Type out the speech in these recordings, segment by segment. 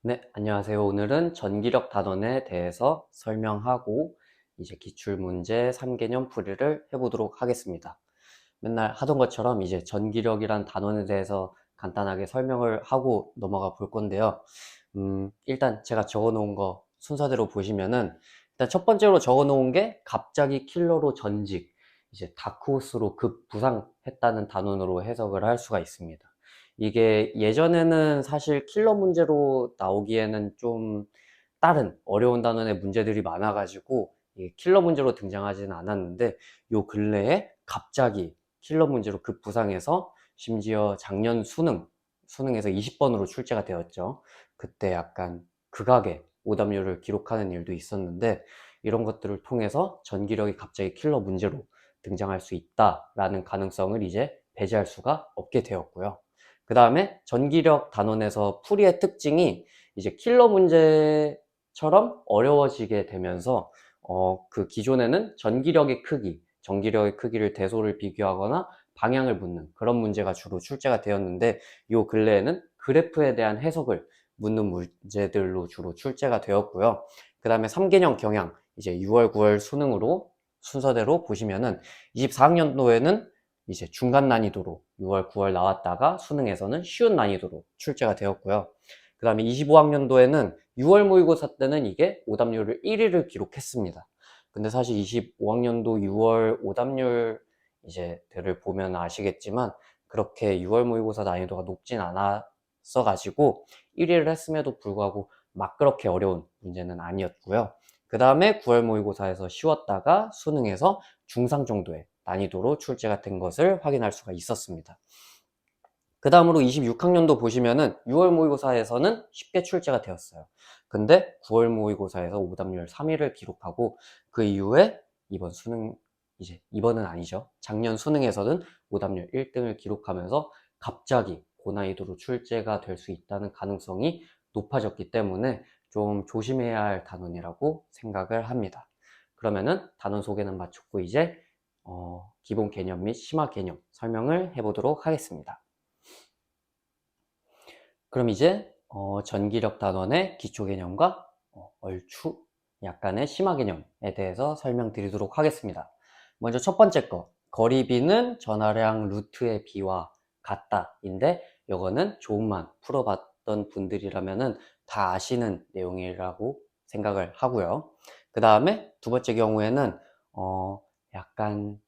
네, 안녕하세요. 오늘은 전기력 단원에 대해서 설명하고 이제 기출문제 3개념 풀이를 해보도록 하겠습니다. 맨날 하던 것처럼 이제 전기력이란 단원에 대해서 간단하게 설명을 하고 넘어가 볼 건데요. 일단 제가 적어 놓은 거 순서대로 보시면은 일단 첫 번째로 적어 놓은 게 갑자기 킬러로 전직, 이제 다크호스로 급부상했다는 단원으로 해석을 할 수가 있습니다. 이게 예전에는 사실 킬러 문제로 나오기에는 좀 다른 어려운 단원의 문제들이 많아가지고 이게 킬러 문제로 등장하지는 않았는데 요 근래에 갑자기 킬러 문제로 급부상해서 심지어 작년 수능에서 20번으로 출제가 되었죠. 그때 약간 극악의 오답률을 기록하는 일도 있었는데 이런 것들을 통해서 전기력이 갑자기 킬러 문제로 등장할 수 있다라는 가능성을 이제 배제할 수가 없게 되었고요. 그 다음에 전기력 단원에서 풀이의 특징이 이제 킬러 문제처럼 어려워지게 되면서 그 기존에는 전기력의 크기를 대소를 비교하거나 방향을 묻는 그런 문제가 주로 출제가 되었는데 요 근래에는 그래프에 대한 해석을 묻는 문제들로 주로 출제가 되었고요. 그 다음에 3개년 경향 이제 6월, 9월 수능으로 순서대로 보시면은 24학년도에는 이제 중간 난이도로 6월, 9월 나왔다가 수능에서는 쉬운 난이도로 출제가 되었고요. 그 다음에 25학년도에는 6월 모의고사 때는 이게 오답률을 1위를 기록했습니다. 근데 사실 25학년도 6월 오답률 이제 들을 보면 아시겠지만 그렇게 6월 모의고사 난이도가 높진 않았어 가지고 1위를 했음에도 불구하고 막 그렇게 어려운 문제는 아니었고요. 그 다음에 9월 모의고사에서 쉬웠다가 수능에서 중상 정도의 난이도로 출제가 된 것을 확인할 수가 있었습니다. 그 다음으로 26학년도 보시면은 6월 모의고사에서는 쉽게 출제가 되었어요. 근데 9월 모의고사에서 오답률 3위를 기록하고 그 이후에 이번 수능, 이제 이번은 아니죠. 작년 수능에서는 오답률 1등을 기록하면서 갑자기 고난이도로 출제가 될 수 있다는 가능성이 높아졌기 때문에 좀 조심해야 할 단원이라고 생각을 합니다. 그러면은 단원 소개는 마쳤고 이제 기본 개념 및 심화 개념 설명을 해보도록 하겠습니다. 그럼 이제 전기력 단원의 기초 개념과 얼추 약간의 심화 개념에 대해서 설명드리도록 하겠습니다. 먼저 첫 번째 거, 거리비는 전하량 루트의 비와 같다인데 이거는 조금만 풀어봤던 분들이라면은 다 아시는 내용이라고 생각을 하고요. 그 다음에 두 번째 경우에는 약간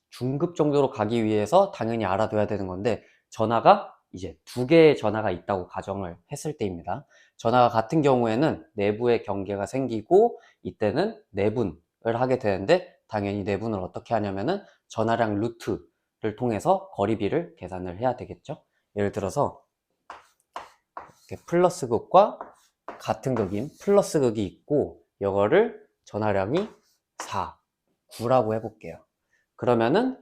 중급 정도로 가기 위해서 당연히 알아둬야 되는 건데 전하가 이제 두 개의 전하가 있다고 가정을 했을 때입니다. 전하가 같은 경우에는 내부의 경계가 생기고 이때는 내분을 하게 되는데 당연히 내분을 어떻게 하냐면은 전하량 루트를 통해서 거리비를 계산을 해야 되겠죠. 예를 들어서 이렇게 플러스 극과 같은 극인 플러스 극이 있고 이거를 전하량이 4, 9라고 해볼게요. 그러면은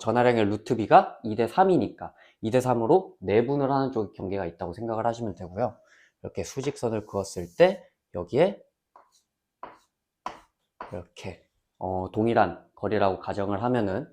전하량의 루트비가 2대 3이니까 2대 3으로 내분을 하는 쪽에 경계가 있다고 생각을 하시면 되고요. 이렇게 수직선을 그었을 때 여기에 이렇게 동일한 거리라고 가정을 하면은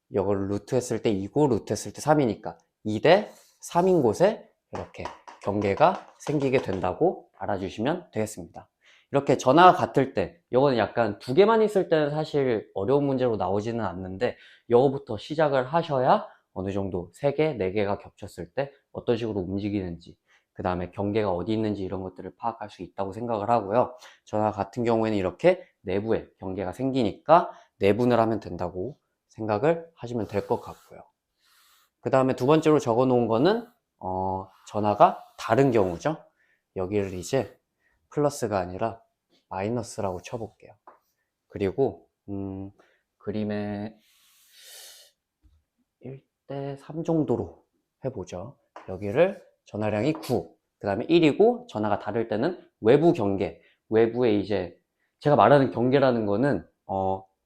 이걸 루트 했을 때 2고 루트 했을 때 3이니까 2대 3인 곳에 이렇게 경계가 생기게 된다고 알아주시면 되겠습니다. 이렇게 전화가 같을 때 이거는 약간 두 개만 있을 때는 사실 어려운 문제로 나오지는 않는데 이거부터 시작을 하셔야 어느 정도 3개, 4개가 겹쳤을 때 어떤 식으로 움직이는지 그 다음에 경계가 어디 있는지 이런 것들을 파악할 수 있다고 생각을 하고요. 전화 같은 경우에는 이렇게 내부에 경계가 생기니까 내분을 하면 된다고 생각을 하시면 될 것 같고요. 그 다음에 두 번째로 적어 놓은 거는 전화가 다른 경우죠. 여기를 이제 플러스가 아니라 마이너스라고 쳐볼게요. 그리고 그림의 1대 3 정도로 해보죠. 여기를 전하량이 9, 그 다음에 1이고 전하가 다를 때는 외부 경계, 외부에 이제 제가 말하는 경계라는 거는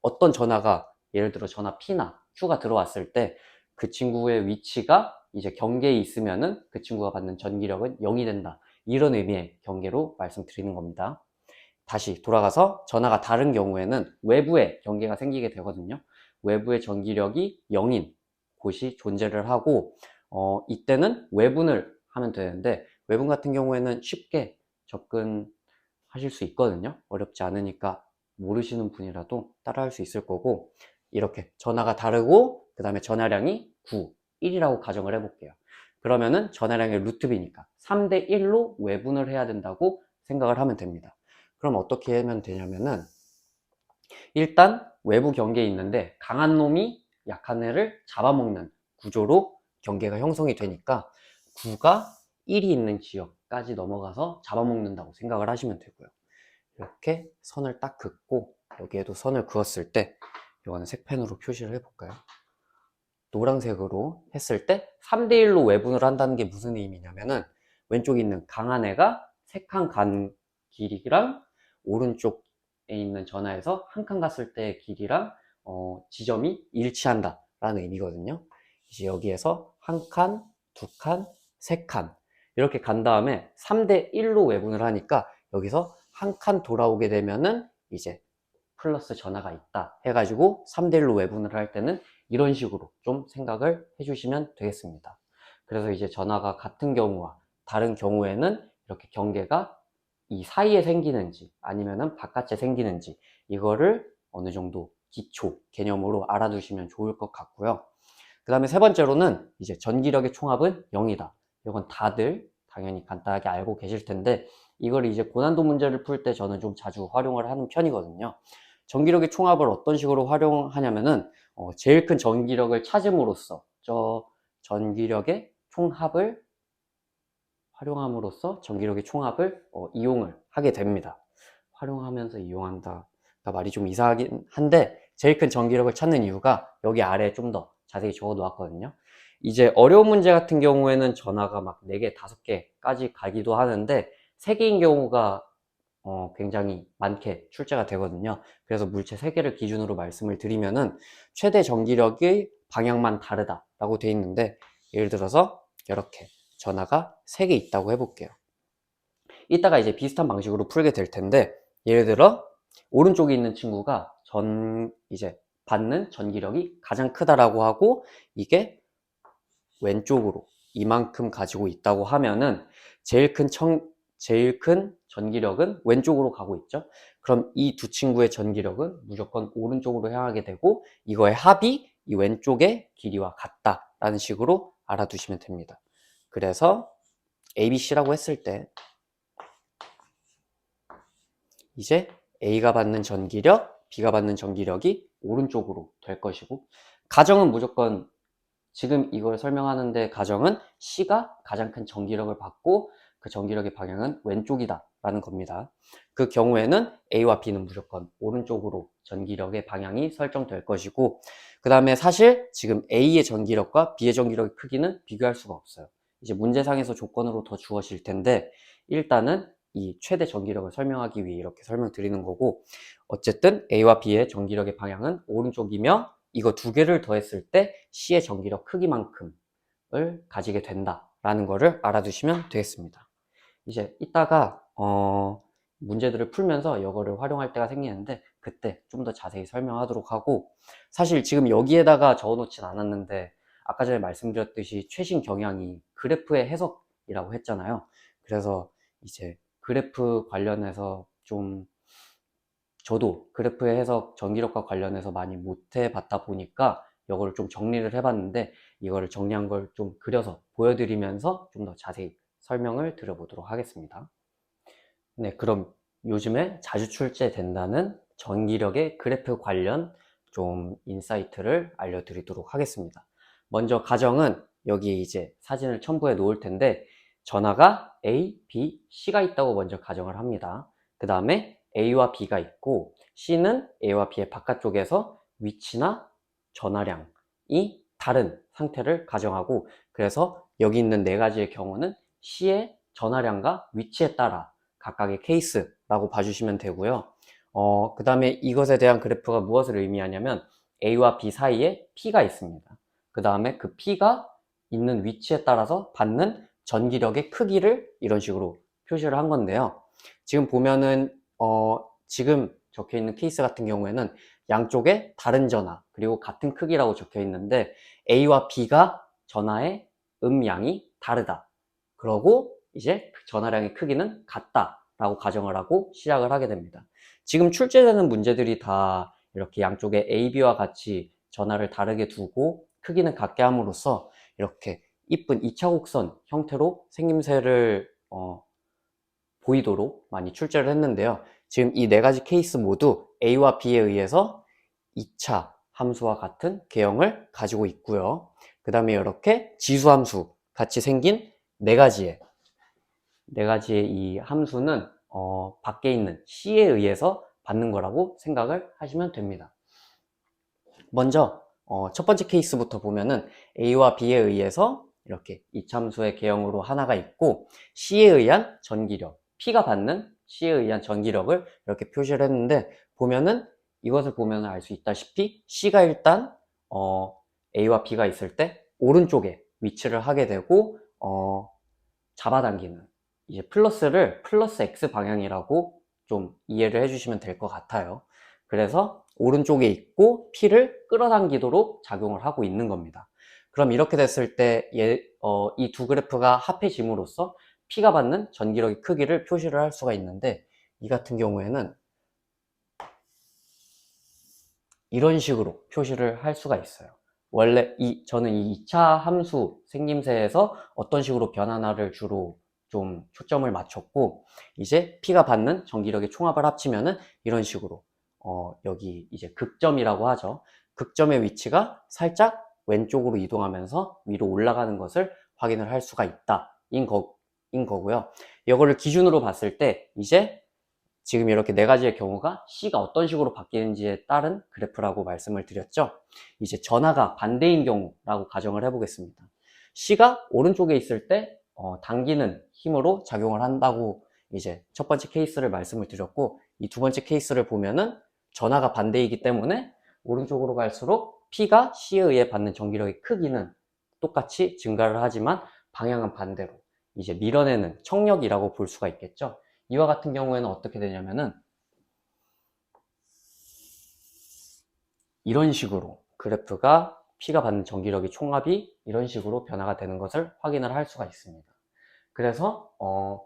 어떤 전하가 예를 들어 전하 P나 Q가 들어왔을 때 그 친구의 위치가 이제 경계에 있으면은 그 친구가 받는 전기력은 0이 된다. 이런 의미의 경계로 말씀드리는 겁니다. 다시 돌아가서 전하가 다른 경우에는 외부에 경계가 생기게 되거든요. 외부의 전기력이 0인 곳이 존재를 하고 이때는 외분을 하면 되는데 외분 같은 경우에는 쉽게 접근하실 수 있거든요. 어렵지 않으니까 모르시는 분이라도 따라할 수 있을 거고, 이렇게 전하가 다르고 그 다음에 전하량이 9, 1이라고 가정을 해볼게요. 그러면은 전하량의 루트 b니까 3대 1로 외분을 해야 된다고 생각을 하면 됩니다. 그럼 어떻게 하면 되냐면은, 일단 외부 경계에 있는데 강한 놈이 약한 애를 잡아먹는 구조로 경계가 형성이 되니까 9가 1이 있는 지역까지 넘어가서 잡아먹는다고 생각을 하시면 되고요. 이렇게 선을 딱 긋고, 여기에도 선을 그었을 때 이거는 색펜으로 표시를 해볼까요? 노란색으로 했을 때 3대1로 외분을 한다는 게 무슨 의미냐면은, 왼쪽에 있는 강한 애가 3칸 간 길이랑 오른쪽에 있는 전하에서 한 칸 갔을 때의 길이랑 지점이 일치한다 라는 의미거든요. 이제 여기에서 한 칸, 두 칸, 세 칸 이렇게 간 다음에 3대1로 외분을 하니까, 여기서 한 칸 돌아오게 되면은 이제 플러스 전하가 있다 해가지고 3대1로 외분을 할 때는 이런 식으로 좀 생각을 해주시면 되겠습니다. 그래서 이제 전하가 같은 경우와 다른 경우에는 이렇게 경계가 이 사이에 생기는지 아니면은 바깥에 생기는지, 이거를 어느 정도 기초 개념으로 알아두시면 좋을 것 같고요. 그 다음에 세 번째로는 이제 전기력의 총합은 0이다. 이건 다들 당연히 간단하게 알고 계실 텐데, 이걸 이제 고난도 문제를 풀 때 저는 좀 자주 활용을 하는 편이거든요. 전기력의 총합을 어떤 식으로 활용하냐면은, 제일 큰 전기력을 찾음으로써 저 전기력의 총합을 활용함으로써 전기력의 총합을 이용을 하게 됩니다. 활용하면서 이용한다, 말이 좀 이상하긴 한데, 제일 큰 전기력을 찾는 이유가 여기 아래에 좀 더 자세히 적어 놓았거든요. 이제 어려운 문제 같은 경우에는 전하가 막 4개, 5개까지 가기도 하는데, 3개인 경우가 굉장히 많게 출제가 되거든요. 그래서 물체 3개를 기준으로 말씀을 드리면은, 최대 전기력의 방향만 다르다라고 되어 있는데, 예를 들어서 이렇게 전하가 3개 있다고 해볼게요. 이따가 이제 비슷한 방식으로 풀게 될 텐데, 예를 들어 오른쪽에 있는 친구가 이제 받는 전기력이 가장 크다라고 하고, 이게 왼쪽으로 이만큼 가지고 있다고 하면은, 제일 큰 전기력은 왼쪽으로 가고 있죠. 그럼 이 두 친구의 전기력은 무조건 오른쪽으로 향하게 되고, 이거의 합이 이 왼쪽의 길이와 같다라는 식으로 알아두시면 됩니다. 그래서 ABC라고 했을 때 이제 A가 받는 전기력, B가 받는 전기력이 오른쪽으로 될 것이고, 가정은 무조건, 지금 이걸 설명하는데 가정은 C가 가장 큰 전기력을 받고 그 전기력의 방향은 왼쪽이다 라는 겁니다. 그 경우에는 A와 B는 무조건 오른쪽으로 전기력의 방향이 설정될 것이고, 그 다음에 사실 지금 A의 전기력과 B의 전기력의 크기는 비교할 수가 없어요. 이제 문제상에서 조건으로 더 주어질 텐데, 일단은 이 최대 전기력을 설명하기 위해 이렇게 설명드리는 거고, 어쨌든 A와 B의 전기력의 방향은 오른쪽이며, 이거 두 개를 더했을 때 C의 전기력 크기만큼을 가지게 된다라는 거를 알아두시면 되겠습니다. 이제 이따가 문제들을 풀면서 이거를 활용할 때가 생기는데, 그때 좀 더 자세히 설명하도록 하고, 사실 지금 여기에다가 적어놓진 않았는데, 아까 전에 말씀드렸듯이 최신 경향이 그래프의 해석이라고 했잖아요. 그래서 이제 그래프 관련해서 좀, 저도 그래프의 해석 전기력과 관련해서 많이 못 해봤다 보니까 이거를 좀 정리를 해봤는데, 이거를 정리한 걸 좀 그려서 보여드리면서 좀 더 자세히 설명을 드려보도록 하겠습니다. 네, 그럼 요즘에 자주 출제된다는 전기력의 그래프 관련 좀 인사이트를 알려드리도록 하겠습니다. 먼저 가정은 여기에 이제 사진을 첨부해 놓을 텐데, 전하가 A, B, C가 있다고 먼저 가정을 합니다. 그 다음에 A와 B가 있고, C는 A와 B의 바깥쪽에서 위치나 전하량이 다른 상태를 가정하고, 그래서 여기 있는 4가지의 경우는 C의 전하량과 위치에 따라 각각의 케이스라고 봐주시면 되고요. 그 다음에 이것에 대한 그래프가 무엇을 의미하냐면, A와 B 사이에 P가 있습니다. 그 다음에 그 P가 있는 위치에 따라서 받는 전기력의 크기를 이런 식으로 표시를 한 건데요. 지금 보면은 지금 적혀 있는 케이스 같은 경우에는 양쪽에 다른 전하 그리고 같은 크기라고 적혀 있는데, A와 B가 전하의 음양이 다르다, 그러고 이제 전하량의 크기는 같다라고 가정을 하고 시작을 하게 됩니다. 지금 출제되는 문제들이 다 이렇게 양쪽에 A, B와 같이 전하를 다르게 두고 크기는 같게 함으로써 이렇게 이쁜 2차 곡선 형태로 생김새를 보이도록 많이 출제를 했는데요. 지금 이 네 가지 케이스 모두 A와 B에 의해서 2차 함수와 같은 개형을 가지고 있고요. 그 다음에 이렇게 지수함수 같이 생긴 네 가지의 이 함수는 밖에 있는 C에 의해서 받는 거라고 생각을 하시면 됩니다. 먼저 첫 번째 케이스부터 보면은 A와 B에 의해서 이렇게 이참수의 개형으로 하나가 있고 C에 의한 전기력, P가 받는 C에 의한 전기력을 이렇게 표시를 했는데 보면은 이것을 보면 알 수 있다시피 C가 일단 A와 B가 있을 때 오른쪽에 위치를 하게 되고 잡아당기는 이제 플러스를 플러스 X 방향이라고 좀 이해를 해주시면 될 것 같아요. 그래서 오른쪽에 있고 P를 끌어당기도록 작용을 하고 있는 겁니다. 그럼 이렇게 됐을 때 이 두 그래프가 합해짐으로써 P가 받는 전기력의 크기를 표시를 할 수가 있는데 이 같은 경우에는 이런 식으로 표시를 할 수가 있어요. 원래 저는 이 2차 함수 생김새에서 어떤 식으로 변하나를 주로 좀 초점을 맞췄고 이제 P가 받는 전기력의 총합을 합치면은 이런 식으로 여기 이제 극점이라고 하죠. 극점의 위치가 살짝 왼쪽으로 이동하면서 위로 올라가는 것을 확인을 할 수가 있다 인 거고요. 이거를 기준으로 봤을 때 이제 지금 이렇게 네 가지의 경우가 C가 어떤 식으로 바뀌는지에 따른 그래프라고 말씀을 드렸죠. 이제 전하가 반대인 경우라고 가정을 해보겠습니다. C가 오른쪽에 있을 때 당기는 힘으로 작용을 한다고 이제 첫 번째 케이스를 말씀을 드렸고 이 두 번째 케이스를 보면은 전하가 반대이기 때문에 오른쪽으로 갈수록 P가 C에 의해 받는 전기력의 크기는 똑같이 증가를 하지만 방향은 반대로 이제 밀어내는 청력이라고 볼 수가 있겠죠. 이와 같은 경우에는 어떻게 되냐면은 이런 식으로 그래프가 P가 받는 전기력의 총합이 이런 식으로 변화가 되는 것을 확인을 할 수가 있습니다. 그래서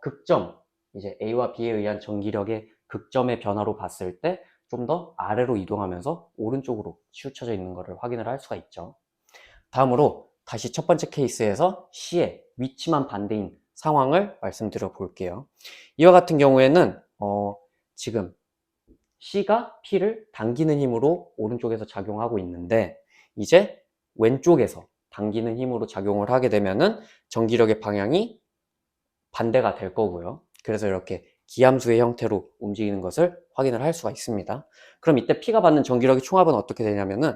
극점, 이제 A와 B에 의한 전기력의 극점의 변화로 봤을 때 좀 더 아래로 이동하면서 오른쪽으로 치우쳐져 있는 것을 확인을 할 수가 있죠. 다음으로 다시 첫 번째 케이스에서 C의 위치만 반대인 상황을 말씀드려 볼게요. 이와 같은 경우에는 지금 C가 P를 당기는 힘으로 오른쪽에서 작용하고 있는데 이제 왼쪽에서 당기는 힘으로 작용을 하게 되면은 전기력의 방향이 반대가 될 거고요. 그래서 이렇게 기함수의 형태로 움직이는 것을 확인을 할 수가 있습니다. 그럼 이때 P가 받는 전기력의 총합은 어떻게 되냐면은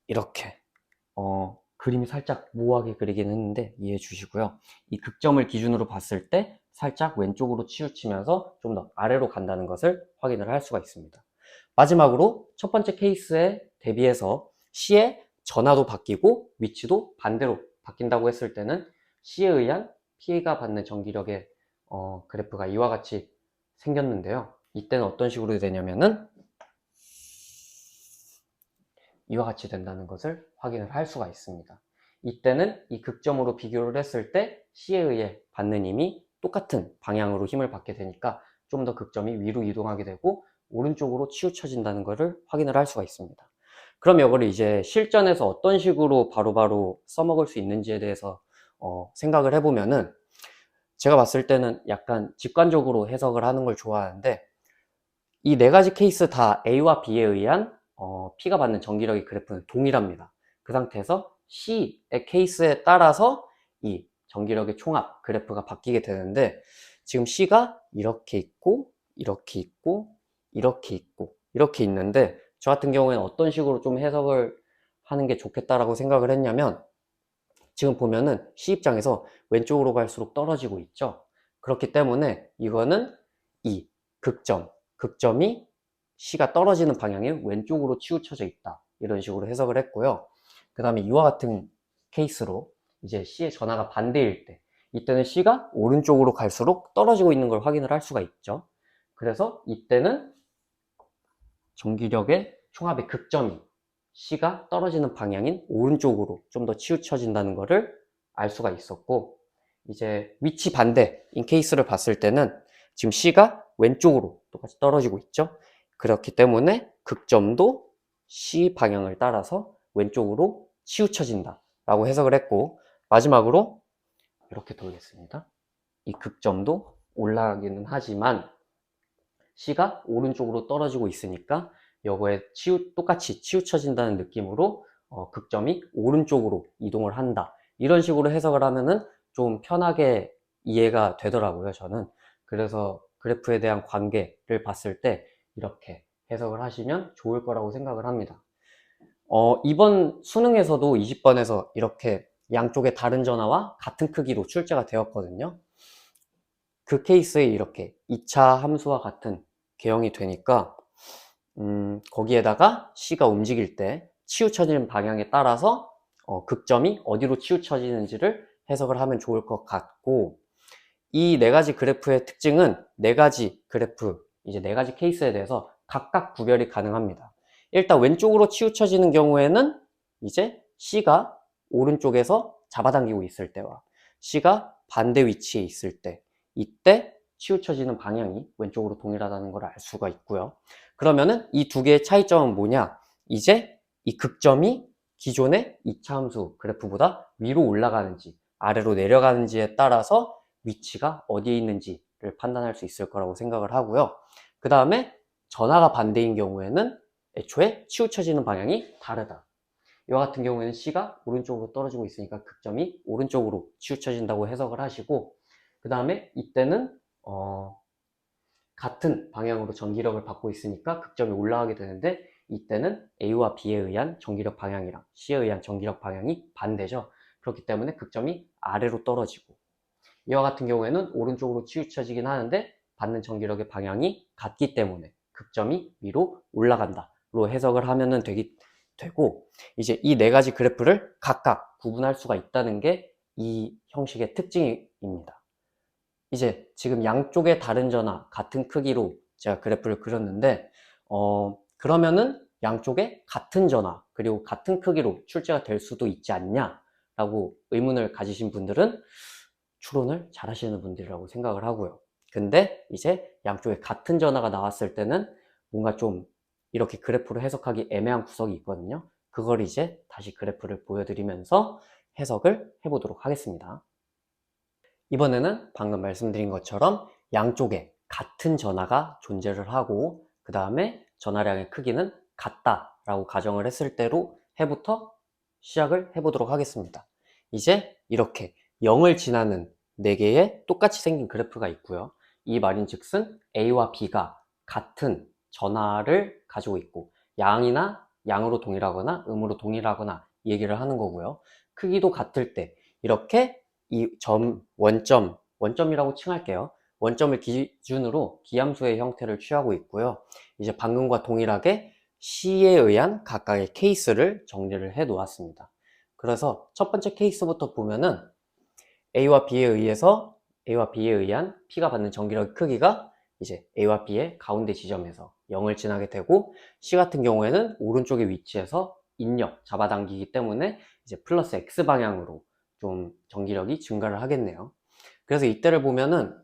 이렇게 그림이 살짝 모호하게 그리긴 했는데 이해해 주시고요. 이 극점을 기준으로 봤을 때 살짝 왼쪽으로 치우치면서 좀 더 아래로 간다는 것을 확인을 할 수가 있습니다. 마지막으로 첫 번째 케이스에 대비해서 C의 전하도 바뀌고 위치도 반대로 바뀐다고 했을 때는 C에 의한 P가 받는 전기력의 그래프가 이와 같이 생겼는데요. 이때는 어떤 식으로 되냐면은 이와 같이 된다는 것을 확인을 할 수가 있습니다. 이때는 이 극점으로 비교를 했을 때 C에 의해 받는 힘이 똑같은 방향으로 힘을 받게 되니까 좀 더 극점이 위로 이동하게 되고 오른쪽으로 치우쳐진다는 것을 확인을 할 수가 있습니다. 그럼 이거를 이제 실전에서 어떤 식으로 바로바로 써먹을 수 있는지에 대해서 생각을 해보면은 제가 봤을 때는 약간 직관적으로 해석을 하는 걸 좋아하는데 이 네 가지 케이스 다 A와 B에 의한 P가 받는 전기력의 그래프는 동일합니다. 그 상태에서 C의 케이스에 따라서 이 전기력의 총합 그래프가 바뀌게 되는데 지금 C가 이렇게 있고 이렇게 있고 이렇게 있고 이렇게 있는데 저 같은 경우에는 어떤 식으로 좀 해석을 하는 게 좋겠다라고 생각을 했냐면 지금 보면은 C 입장에서 왼쪽으로 갈수록 떨어지고 있죠. 그렇기 때문에 이거는 이 극점이 C가 떨어지는 방향이 왼쪽으로 치우쳐져 있다. 이런 식으로 해석을 했고요. 그 다음에 이와 같은 케이스로 이제 C의 전하가 반대일 때 이때는 C가 오른쪽으로 갈수록 떨어지고 있는 걸 확인을 할 수가 있죠. 그래서 이때는 전기력의 총합의 극점이 C가 떨어지는 방향인 오른쪽으로 좀 더 치우쳐진다는 것을 알 수가 있었고, 이제 위치 반대인 케이스를 봤을 때는 지금 C가 왼쪽으로 똑같이 떨어지고 있죠. 그렇기 때문에 극점도 C 방향을 따라서 왼쪽으로 치우쳐진다 라고 해석을 했고, 마지막으로 이렇게 돌겠습니다. 이 극점도 올라가기는 하지만 C가 오른쪽으로 떨어지고 있으니까 이거에 똑같이 치우쳐진다는 느낌으로 극점이 오른쪽으로 이동을 한다. 이런 식으로 해석을 하면은 좀 편하게 이해가 되더라고요, 저는. 그래서 그래프에 대한 관계를 봤을 때 이렇게 해석을 하시면 좋을 거라고 생각을 합니다. 이번 수능에서도 20번에서 이렇게 양쪽의 다른 전화와 같은 크기로 출제가 되었거든요. 그 케이스에 이렇게 2차 함수와 같은 개형이 되니까 거기에다가 C가 움직일 때 치우쳐지는 방향에 따라서 극점이 어디로 치우쳐지는지를 해석을 하면 좋을 것 같고, 이 네 가지 그래프의 특징은 네 가지 그래프, 이제 네 가지 케이스에 대해서 각각 구별이 가능합니다. 일단 왼쪽으로 치우쳐지는 경우에는 이제 C가 오른쪽에서 잡아당기고 있을 때와 C가 반대 위치에 있을 때, 이때 치우쳐지는 방향이 왼쪽으로 동일하다는 걸 알 수가 있고요. 그러면은 이 두 개의 차이점은 뭐냐? 이제 이 극점이 기존의 2차 함수 그래프보다 위로 올라가는지 아래로 내려가는지에 따라서 위치가 어디에 있는지를 판단할 수 있을 거라고 생각을 하고요. 그 다음에 전하가 반대인 경우에는 애초에 치우쳐지는 방향이 다르다. 이와 같은 경우에는 C가 오른쪽으로 떨어지고 있으니까 극점이 오른쪽으로 치우쳐진다고 해석을 하시고, 그 다음에 이때는 같은 방향으로 전기력을 받고 있으니까 극점이 올라가게 되는데, 이때는 A와 B에 의한 전기력 방향이랑 C에 의한 전기력 방향이 반대죠. 그렇기 때문에 극점이 아래로 떨어지고, 이와 같은 경우에는 오른쪽으로 치우쳐지긴 하는데 받는 전기력의 방향이 같기 때문에 극점이 위로 올라간다로 해석을 하면 되고, 이제 이 네 가지 그래프를 각각 구분할 수가 있다는 게 이 형식의 특징입니다. 이제 지금 양쪽의 다른 전화 같은 크기로 제가 그래프를 그렸는데, 그러면은 양쪽에 같은 전화 그리고 같은 크기로 출제가 될 수도 있지 않냐 라고 의문을 가지신 분들은 추론을 잘 하시는 분들이라고 생각을 하고요. 근데 이제 양쪽에 같은 전화가 나왔을 때는 뭔가 좀 이렇게 그래프로 해석하기 애매한 구석이 있거든요. 그걸 이제 다시 그래프를 보여드리면서 해석을 해보도록 하겠습니다. 이번에는 방금 말씀드린 것처럼 양쪽에 같은 전하가 존재를 하고, 그 다음에 전하량의 크기는 같다라고 가정을 했을 때로 해부터 시작을 해보도록 하겠습니다. 이제 이렇게 0을 지나는 4개의 똑같이 생긴 그래프가 있고요. 이 말인즉슨 A와 B가 같은 전하를 가지고 있고, 양으로 동일하거나 음으로 동일하거나 얘기를 하는 거고요. 크기도 같을 때 이렇게 이 원점이라고 칭할게요. 원점을 기준으로 기함수의 형태를 취하고 있고요. 이제 방금과 동일하게 C에 의한 각각의 케이스를 정리를 해 놓았습니다. 그래서 첫 번째 케이스부터 보면은 A와 B에 의한 P가 받는 전기력의 크기가 이제 A와 B의 가운데 지점에서 0을 지나게 되고, C 같은 경우에는 오른쪽에 위치해서 인력, 잡아당기기 때문에 이제 플러스 X 방향으로 좀 전기력이 증가를 하겠네요. 그래서 이때를 보면은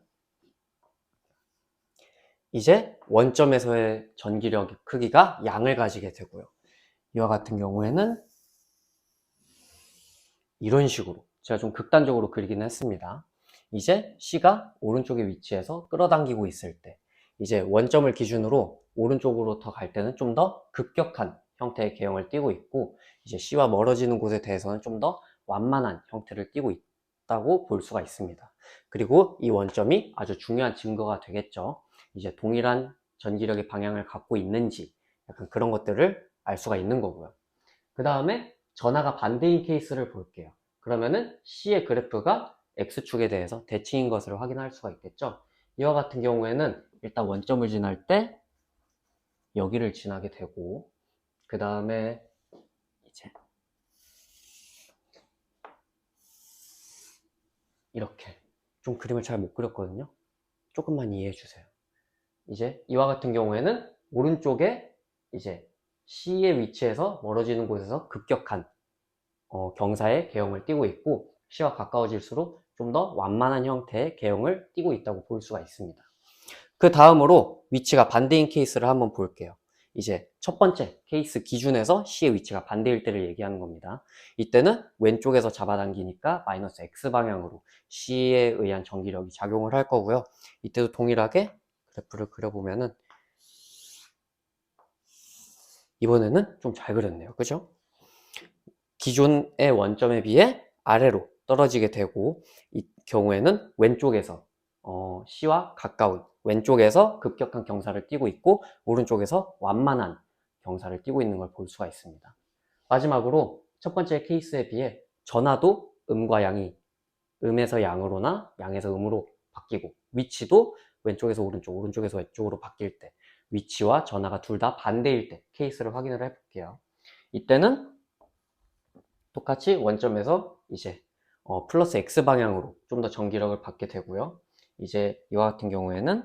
이제 원점에서의 전기력 크기가 양을 가지게 되고요. 이와 같은 경우에는 이런 식으로 제가 좀 극단적으로 그리긴 했습니다. 이제 C가 오른쪽에 위치해서 끌어당기고 있을 때, 이제 원점을 기준으로 오른쪽으로 더 갈 때는 좀 더 급격한 형태의 개형을 띠고 있고, 이제 C와 멀어지는 곳에 대해서는 좀 더 완만한 형태를 띠고 있다고 볼 수가 있습니다. 그리고 이 원점이 아주 중요한 증거가 되겠죠. 이제 동일한 전기력의 방향을 갖고 있는지 약간 그런 것들을 알 수가 있는 거고요. 그 다음에 전하가 반대인 케이스를 볼게요. 그러면은 C의 그래프가 X축에 대해서 대칭인 것을 확인할 수가 있겠죠. 이와 같은 경우에는 일단 원점을 지날 때 여기를 지나게 되고, 그 다음에 이제 이렇게 좀 그림을 잘 못 그렸거든요. 조금만 이해해 주세요. 이제 이와 같은 경우에는 오른쪽에 이제 C의 위치에서 멀어지는 곳에서 급격한 경사의 개형을 띠고 있고, C와 가까워질수록 좀 더 완만한 형태의 개형을 띠고 있다고 볼 수가 있습니다. 그 다음으로 위치가 반대인 케이스를 한번 볼게요. 이제 첫 번째 케이스 기준에서 C의 위치가 반대일 때를 얘기하는 겁니다. 이때는 왼쪽에서 잡아당기니까 마이너스 X 방향으로 C에 의한 전기력이 작용을 할 거고요. 이때도 동일하게 그래프를 그려보면은 이번에는 좀 잘 그렸네요. 그죠? 기존의 원점에 비해 아래로 떨어지게 되고 이 경우에는 왼쪽에서 C와 가까운 왼쪽에서 급격한 경사를 띠고 있고 오른쪽에서 완만한 경사를 띠고 있는 걸 볼 수가 있습니다. 마지막으로 첫 번째 케이스에 비해 전하도 음과 양이 음에서 양으로나 양에서 음으로 바뀌고 위치도 왼쪽에서 오른쪽, 오른쪽에서 왼쪽으로 바뀔 때 위치와 전하가 둘 다 반대일 때 케이스를 확인을 해볼게요. 이때는 똑같이 원점에서 이제 플러스 X 방향으로 좀 더 전기력을 받게 되고요. 이제 이와 같은 경우에는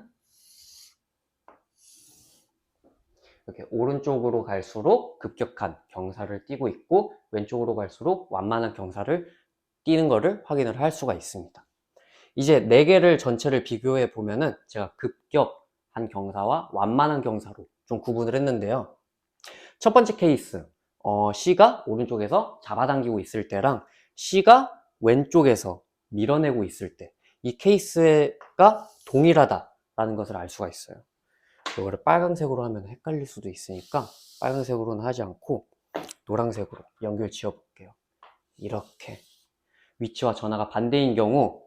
이렇게 오른쪽으로 갈수록 급격한 경사를 띠고 있고 왼쪽으로 갈수록 완만한 경사를 띠는 것을 확인을 할 수가 있습니다. 이제 4개를 전체를 비교해 보면은 제가 급격한 경사와 완만한 경사로 좀 구분을 했는데요. 첫 번째 케이스, C가 오른쪽에서 잡아당기고 있을 때랑 C가 왼쪽에서 밀어내고 있을 때, 이 케이스가 동일하다라는 것을 알 수가 있어요. 이거를 빨강색으로 하면 헷갈릴 수도 있으니까 빨강색으로는 하지 않고 노란색으로 연결 지어 볼게요. 이렇게 위치와 전하가 반대인 경우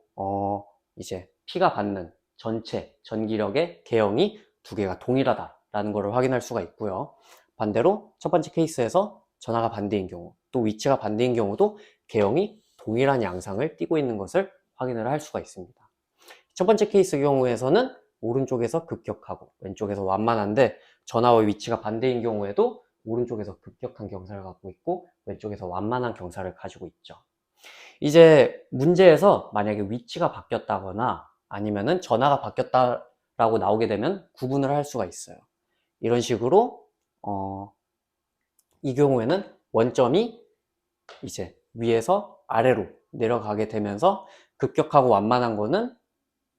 이제 P가 받는 전체 전기력의 개형이 두 개가 동일하다라는 것을 확인할 수가 있고요. 반대로 첫 번째 케이스에서 전하가 반대인 경우 또 위치가 반대인 경우도 개형이 동일한 양상을 띠고 있는 것을 확인을 할 수가 있습니다. 첫 번째 케이스 경우에서는 오른쪽에서 급격하고 왼쪽에서 완만한데 전하와 위치가 반대인 경우에도 오른쪽에서 급격한 경사를 갖고 있고 왼쪽에서 완만한 경사를 가지고 있죠. 이제 문제에서 만약에 위치가 바뀌었다거나 아니면은 전하가 바뀌었다라고 나오게 되면 구분을 할 수가 있어요. 이런 식으로 이 경우에는 원점이 이제 위에서 아래로 내려가게 되면서 급격하고 완만한 거는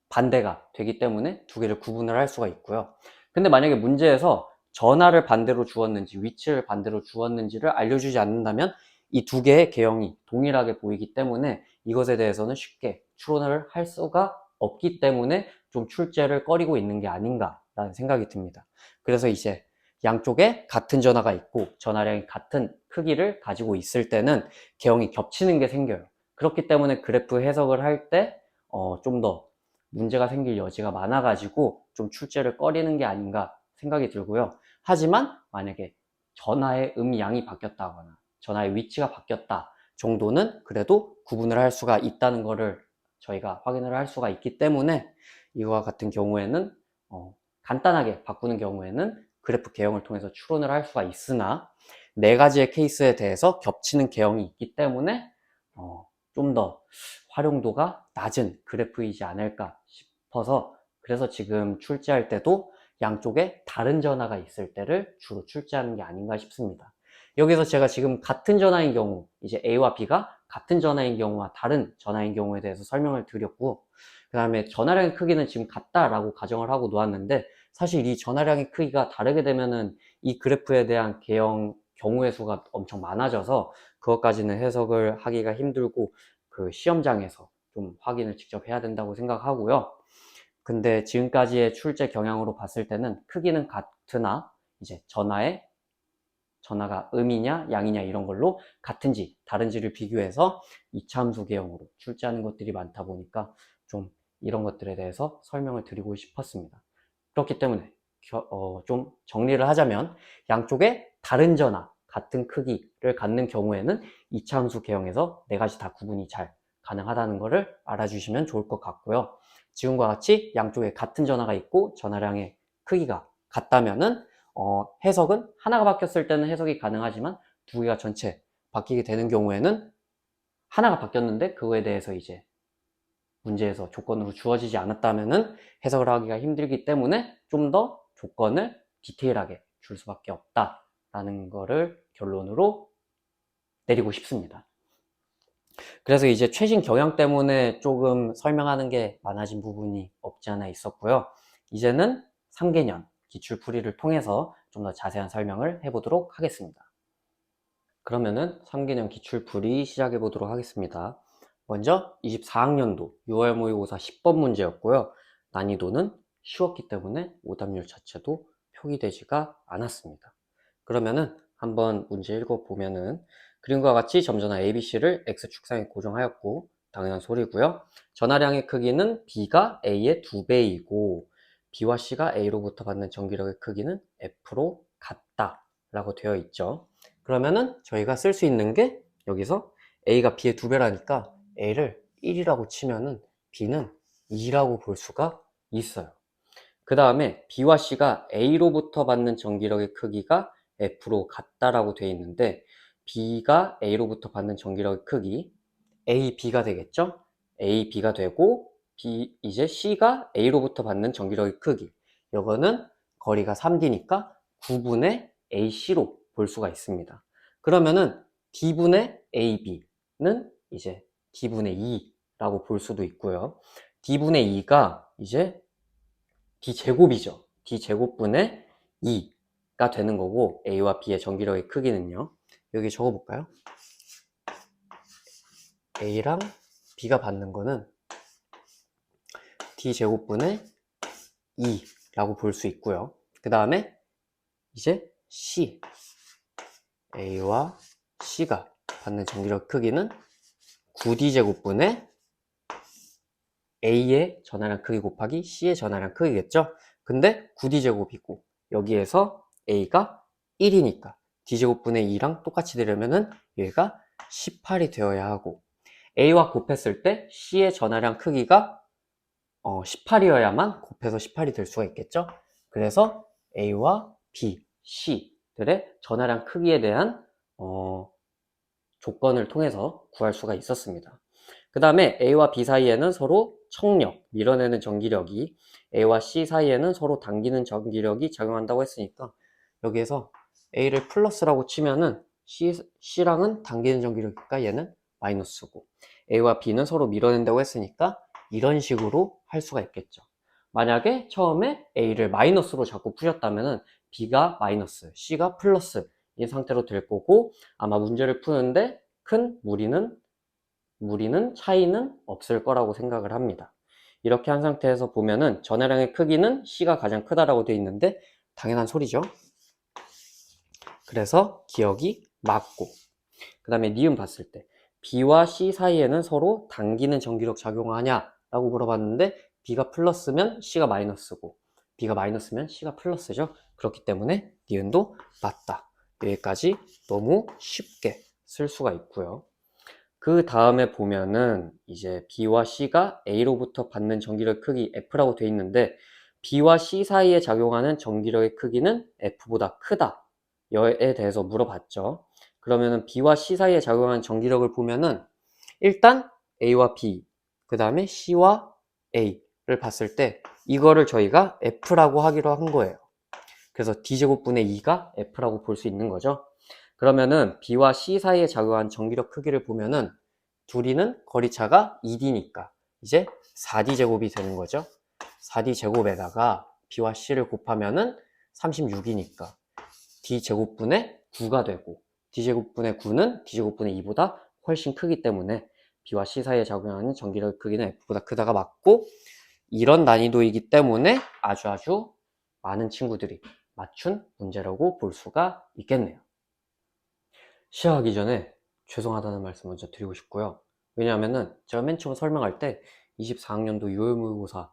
반대가 되기 때문에 두 개를 구분을 할 수가 있고요. 근데 만약에 문제에서 전하를 반대로 주었는지 위치를 반대로 주었는지를 알려주지 않는다면 이 두 개의 개형이 동일하게 보이기 때문에 이것에 대해서는 쉽게 추론을 할 수가 없기 때문에 좀 출제를 꺼리고 있는 게 아닌가라는 생각이 듭니다. 그래서 이제 양쪽에 같은 전하가 있고 전하량이 같은 크기를 가지고 있을 때는 개형이 겹치는 게 생겨요. 그렇기 때문에 그래프 해석을 할 때 좀 더 문제가 생길 여지가 많아가지고 좀 출제를 꺼리는 게 아닌가 생각이 들고요. 하지만 만약에 전하의 음양이 바뀌었다거나 전하의 위치가 바뀌었다 정도는 그래도 구분을 할 수가 있다는 것을 저희가 확인을 할 수가 있기 때문에 이와 같은 경우에는 간단하게 바꾸는 경우에는 그래프 개형을 통해서 추론을 할 수가 있으나 4가지의 케이스에 대해서 겹치는 개형이 있기 때문에 좀 더 활용도가 낮은 그래프이지 않을까 싶어서 그래서 지금 출제할 때도 양쪽에 다른 전하가 있을 때를 주로 출제하는 게 아닌가 싶습니다. 여기서 제가 지금 같은 전하인 경우 이제 A와 B가 같은 전하인 경우와 다른 전하인 경우에 대해서 설명을 드렸고 그 다음에 전하량의 크기는 지금 같다라고 가정을 하고 놓았는데 사실 이 전하량의 크기가 다르게 되면은 이 그래프에 대한 개형 경우의 수가 엄청 많아져서 그것까지는 해석을 하기가 힘들고 그 시험장에서 좀 확인을 직접 해야 된다고 생각하고요. 근데 지금까지의 출제 경향으로 봤을 때는 크기는 같으나 이제 전하가 음이냐 양이냐 이런 걸로 같은지 다른지를 비교해서 이차함수 개형으로 출제하는 것들이 많다 보니까 좀 이런 것들에 대해서 설명을 드리고 싶었습니다. 그렇기 때문에 좀 정리를 하자면 양쪽에 다른 전하 같은 크기를 갖는 경우에는 이차함수 개형에서 4가지 다 구분이 잘 가능하다는 것을 알아주시면 좋을 것 같고요. 지금과 같이 양쪽에 같은 전하가 있고 전하량의 크기가 같다면은 해석은 하나가 바뀌었을 때는 해석이 가능하지만 두 개가 전체 바뀌게 되는 경우에는 하나가 바뀌었는데 그거에 대해서 이제 문제에서 조건으로 주어지지 않았다면은 해석을 하기가 힘들기 때문에 좀 더 조건을 디테일하게 줄 수밖에 없다라는 거를 결론으로 내리고 싶습니다. 그래서 이제 최신 경향 때문에 조금 설명하는 게 많아진 부분이 없지 않아 있었고요. 이제는 3개년 기출풀이를 통해서 좀 더 자세한 설명을 해보도록 하겠습니다. 그러면은 3개년 기출풀이 시작해 보도록 하겠습니다. 먼저 24학년도 6월 모의고사 10번 문제였고요. 난이도는 쉬웠기 때문에 오답률 자체도 표기되지가 않았습니다. 그러면은 한번 문제 읽어보면은 그림과 같이 점전화 ABC를 X축상에 고정하였고 당연한 소리고요. 전하량의 크기는 B가 A의 2배이고 B와 C가 A로부터 받는 전기력의 크기는 F로 같다 라고 되어 있죠. 그러면은 저희가 쓸 수 있는 게 여기서 A가 B의 2배라니까 A를 1이라고 치면은 B는 2라고 볼 수가 있어요. 그 다음에 B와 C가 A로부터 받는 전기력의 크기가 F로 같다라고 되어 있는데 B가 A로부터 받는 전기력의 크기 A, B가 되겠죠? A, B가 되고 이제 C가 A로부터 받는 전기력의 크기 이거는 거리가 3D니까 9분의 AC로 볼 수가 있습니다. 그러면은 D분의 AB는 이제 D분의 2라고 볼 수도 있고요. D분의 2가 이제 D제곱이죠. D제곱분의 2가 되는 거고 A와 B의 전기력의 크기는요. 여기 적어볼까요? A랑 B가 받는 거는 D제곱분의 2라고 볼 수 있고요. 그 다음에 이제 C, A와 C가 받는 전기력 크기는 9D제곱분의 A의 전하량 크기 곱하기 C의 전하량 크기겠죠? 근데 9D제곱이고 여기에서 A가 1이니까 D제곱분의 2랑 똑같이 되려면은 얘가 18이 되어야 하고 A와 곱했을 때 C의 전하량 크기가 18이어야만 곱해서 18이 될 수가 있겠죠? 그래서 A와 B, C들의 전하량 크기에 대한 조건을 통해서 구할 수가 있었습니다. 그 다음에 A와 B 사이에는 서로 청력, 밀어내는 전기력이 A와 C 사이에는 서로 당기는 전기력이 작용한다고 했으니까 여기에서 A를 플러스라고 치면은 C랑은 당기는 전기력이니까 얘는 마이너스고 A와 B는 서로 밀어낸다고 했으니까 이런 식으로 할 수가 있겠죠. 만약에 처음에 A를 마이너스로 자꾸 푸셨다면은 B가 마이너스, C가 플러스 이 상태로 될 거고 아마 문제를 푸는데 큰 무리는 차이는 없을 거라고 생각을 합니다. 이렇게 한 상태에서 보면은 전하량의 크기는 C가 가장 크다라고 되어 있는데 당연한 소리죠. 그래서 기억이 맞고 그 다음에 니은 봤을 때 B와 C 사이에는 서로 당기는 전기력 작용하냐 라고 물어봤는데 B가 플러스면 C가 마이너스고 B가 마이너스면 C가 플러스죠. 그렇기 때문에 니은도 맞다. 여기까지 너무 쉽게 쓸 수가 있고요. 그 다음에 보면은 이제 B와 C가 A로부터 받는 전기력 크기 F라고 되어 있는데 B와 C 사이에 작용하는 전기력의 크기는 F보다 크다. 에 대해서 물어봤죠. 그러면은 B와 C 사이에 작용하는 전기력을 보면은 일단 A와 B, 그 다음에 C와 A를 봤을 때 이거를 저희가 F라고 하기로 한 거예요. 그래서 D제곱분의 2가 F라고 볼 수 있는 거죠. 그러면은 B와 C 사이에 작용한 전기력 크기를 보면은 둘이는 거리차가 2D니까 이제 4D제곱이 되는 거죠. 4D제곱에다가 B와 C를 곱하면은 36이니까 D제곱분의 9가 되고 D제곱분의 9는 D제곱분의 2보다 훨씬 크기 때문에 B와 C 사이에 작용하는 전기력 크기는 F보다 크다가 맞고 이런 난이도이기 때문에 아주 많은 친구들이 맞춘 문제라고 볼 수가 있겠네요. 시작하기 전에 죄송하다는 말씀 먼저 드리고 싶고요. 왜냐하면은 제가 맨 처음 설명할 때 24학년도 6월 모의고사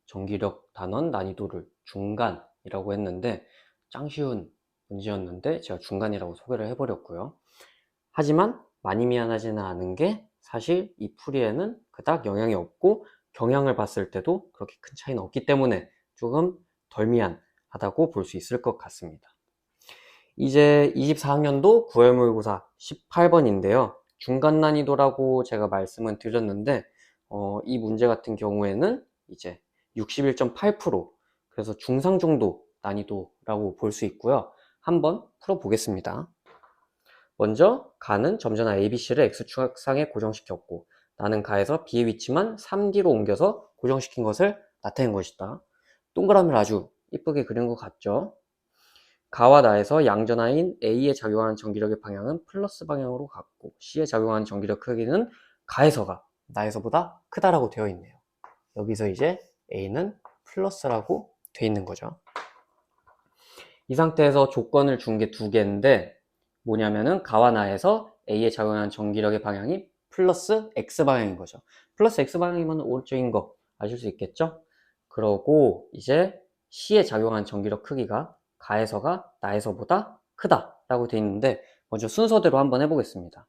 전기력 단원 난이도를 중간이라고 했는데 짱 쉬운 문제였는데 제가 중간이라고 소개를 해버렸고요. 하지만 많이 미안하지는 않은 게 사실 이 풀이에는 그닥 영향이 없고 경향을 봤을 때도 그렇게 큰 차이는 없기 때문에 조금 덜 미안하다고 볼 수 있을 것 같습니다. 이제 24학년도 9월 모의고사 18번인데요. 중간 난이도라고 제가 말씀은 드렸는데 이 문제 같은 경우에는 이제 61.8% 그래서 중상 정도 난이도라고 볼 수 있고요. 한번 풀어보겠습니다. 먼저 가는 점전화 ABC를 X축상에 고정시켰고 나는 가에서 B의 위치만 3D로 옮겨서 고정시킨 것을 나타낸 것이다. 동그라미를 아주 이쁘게 그린 것 같죠? 가와 나에서 양전하인 A에 작용하는 전기력의 방향은 플러스 방향으로 갔고 C에 작용하는 전기력 크기는 가에서가 나에서보다 크다라고 되어 있네요. 여기서 이제 A는 플러스라고 되어 있는 거죠. 이 상태에서 조건을 준 게 두 개인데 뭐냐면은 가와 나에서 A에 작용하는 전기력의 방향이 플러스 X방향인 거죠. 플러스 X방향이면 오른쪽인 거 아실 수 있겠죠? 그러고 이제 C에 작용하는 전기력 크기가 가에서가 나에서보다 크다라고 되어 있는데 먼저 순서대로 한번 해보겠습니다.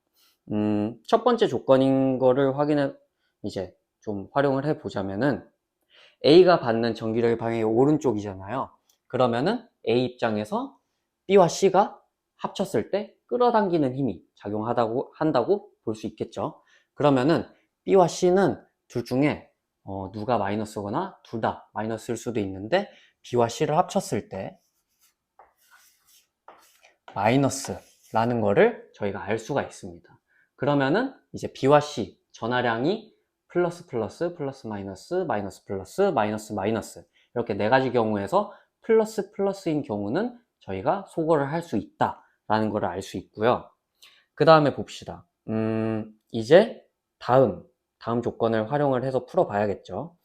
첫 번째 조건인 거를 이제 좀 활용을 해보자면은 A가 받는 전기력의 방향이 오른쪽이잖아요. 그러면은 A 입장에서 B와 C가 합쳤을 때 끌어당기는 힘이 한다고 볼 수 있겠죠. 그러면은 B와 C는 둘 중에 누가 마이너스거나 둘 다 마이너스일 수도 있는데 B와 C를 합쳤을 때 마이너스라는 거를 저희가 알 수가 있습니다. 그러면은 이제 B와 C 전하량이 플러스 플러스 플러스 마이너스 마이너스 플러스 마이너스 마이너스 이렇게 네 가지 경우에서 플러스 플러스인 경우는 저희가 소거를 할 수 있다라는 걸 알 수 있고요. 그 다음에 봅시다. 이제 다음 조건을 활용을 해서 풀어봐야겠죠.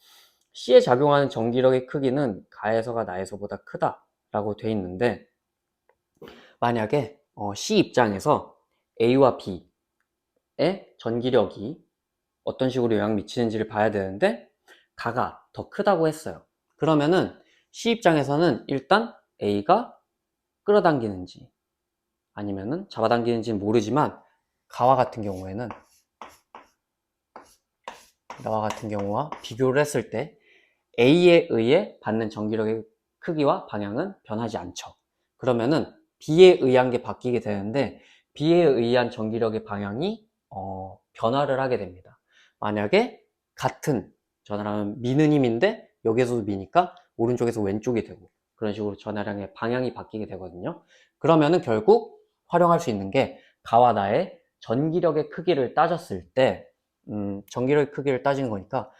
C에 작용하는 전기력의 크기는 가에서가 나에서보다 크다라고 돼 있는데 만약에 C 입장에서 A와 B의 전기력이 어떤 식으로 영향 미치는지를 봐야 되는데 가가 더 크다고 했어요. 그러면은 C 입장에서는 일단 A가 끌어당기는지 아니면은 잡아당기는지는 모르지만 가와 같은 경우에는 나와 같은 경우와 비교를 했을 때 A에 의해 받는 전기력의 크기와 방향은 변하지 않죠. 그러면은 B에 의한 게 바뀌게 되는데 B에 의한 전기력의 방향이 변화를 하게 됩니다. 만약에 같은 전하량은 미는 힘인데 여기에서도 미니까 오른쪽에서 왼쪽이 되고 그런 식으로 전하량의 방향이 바뀌게 되거든요. 그러면은 결국 활용할 수 있는 게 가와 나의 전기력의 크기를 따졌을 때 전기력의 크기를 따지는 거니까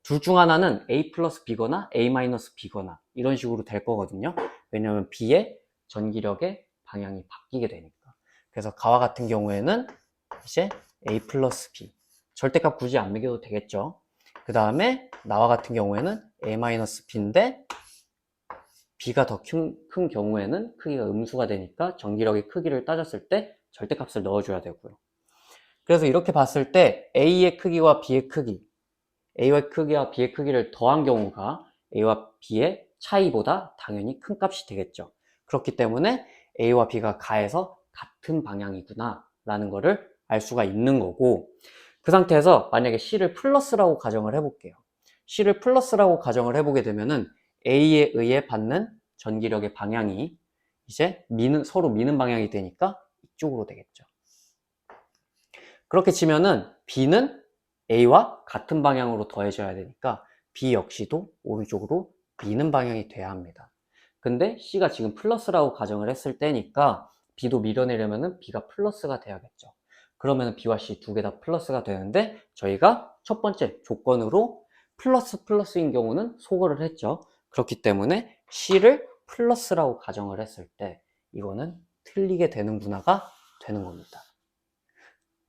둘 중 하나는 A 플러스 B거나 A 마이너스 B거나 이런 식으로 될 거거든요. 왜냐하면 B의 전기력의 방향이 바뀌게 되니까. 그래서 가와 같은 경우에는 이제 A 플러스 B 절대값 굳이 안 매겨도 되겠죠. 그 다음에 나와 같은 경우에는 A 마이너스 B인데 B가 더 큰 경우에는 크기가 음수가 되니까 전기력의 크기를 따졌을 때 절대값을 넣어줘야 되고요. 그래서 이렇게 봤을 때 A의 크기와 B의 크기 A의 크기와 B의 크기를 더한 경우가 A와 B의 차이보다 당연히 큰 값이 되겠죠. 그렇기 때문에 A와 B가 가에서 같은 방향이구나 라는 거를 알 수가 있는 거고 그 상태에서 만약에 C를 플러스라고 가정을 해볼게요. C를 플러스라고 가정을 해보게 되면은 A에 의해 받는 전기력의 방향이 이제 서로 미는 방향이 되니까 이쪽으로 되겠죠. 그렇게 치면은 B는 A와 같은 방향으로 더해져야 되니까 B 역시도 오른쪽으로 미는 방향이 돼야 합니다. 근데 C가 지금 플러스라고 가정을 했을 때니까 B도 밀어내려면은 B가 플러스가 돼야겠죠. 그러면 B와 C 두 개 다 플러스가 되는데 저희가 첫 번째 조건으로 플러스인 경우는 소거를 했죠. 그렇기 때문에 C를 플러스라고 가정을 했을 때 이거는 틀리게 되는구나가 되는 겁니다.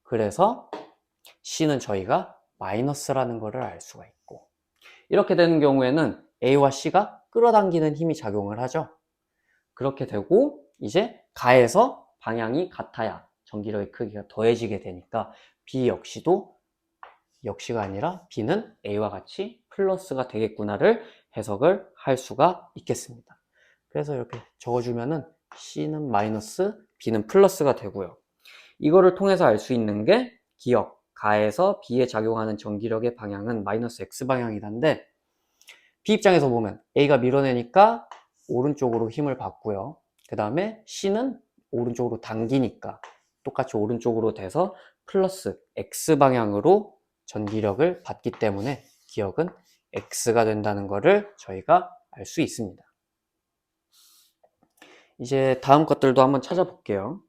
그래서 C는 저희가 마이너스라는 것을 알 수가 있고 이렇게 되는 경우에는 A와 C가 끌어당기는 힘이 작용을 하죠. 그렇게 되고 이제 가에서 방향이 같아야 전기력의 크기가 더해지게 되니까 B 역시가 아니라 B는 A와 같이 플러스가 되겠구나를 해석을 할 수가 있겠습니다. 그래서 이렇게 적어주면은 C는 마이너스, B는 플러스가 되고요. 이거를 통해서 알 수 있는 게 가에서 B에 작용하는 전기력의 방향은 마이너스 X방향이란데 B 입장에서 보면 A가 밀어내니까 오른쪽으로 힘을 받고요. 그 다음에 C는 오른쪽으로 당기니까 똑같이 오른쪽으로 돼서 플러스 X방향으로 전기력을 받기 때문에 기억은 X가 된다는 것을 저희가 알 수 있습니다. 이제 다음 것들도 한번 찾아볼게요.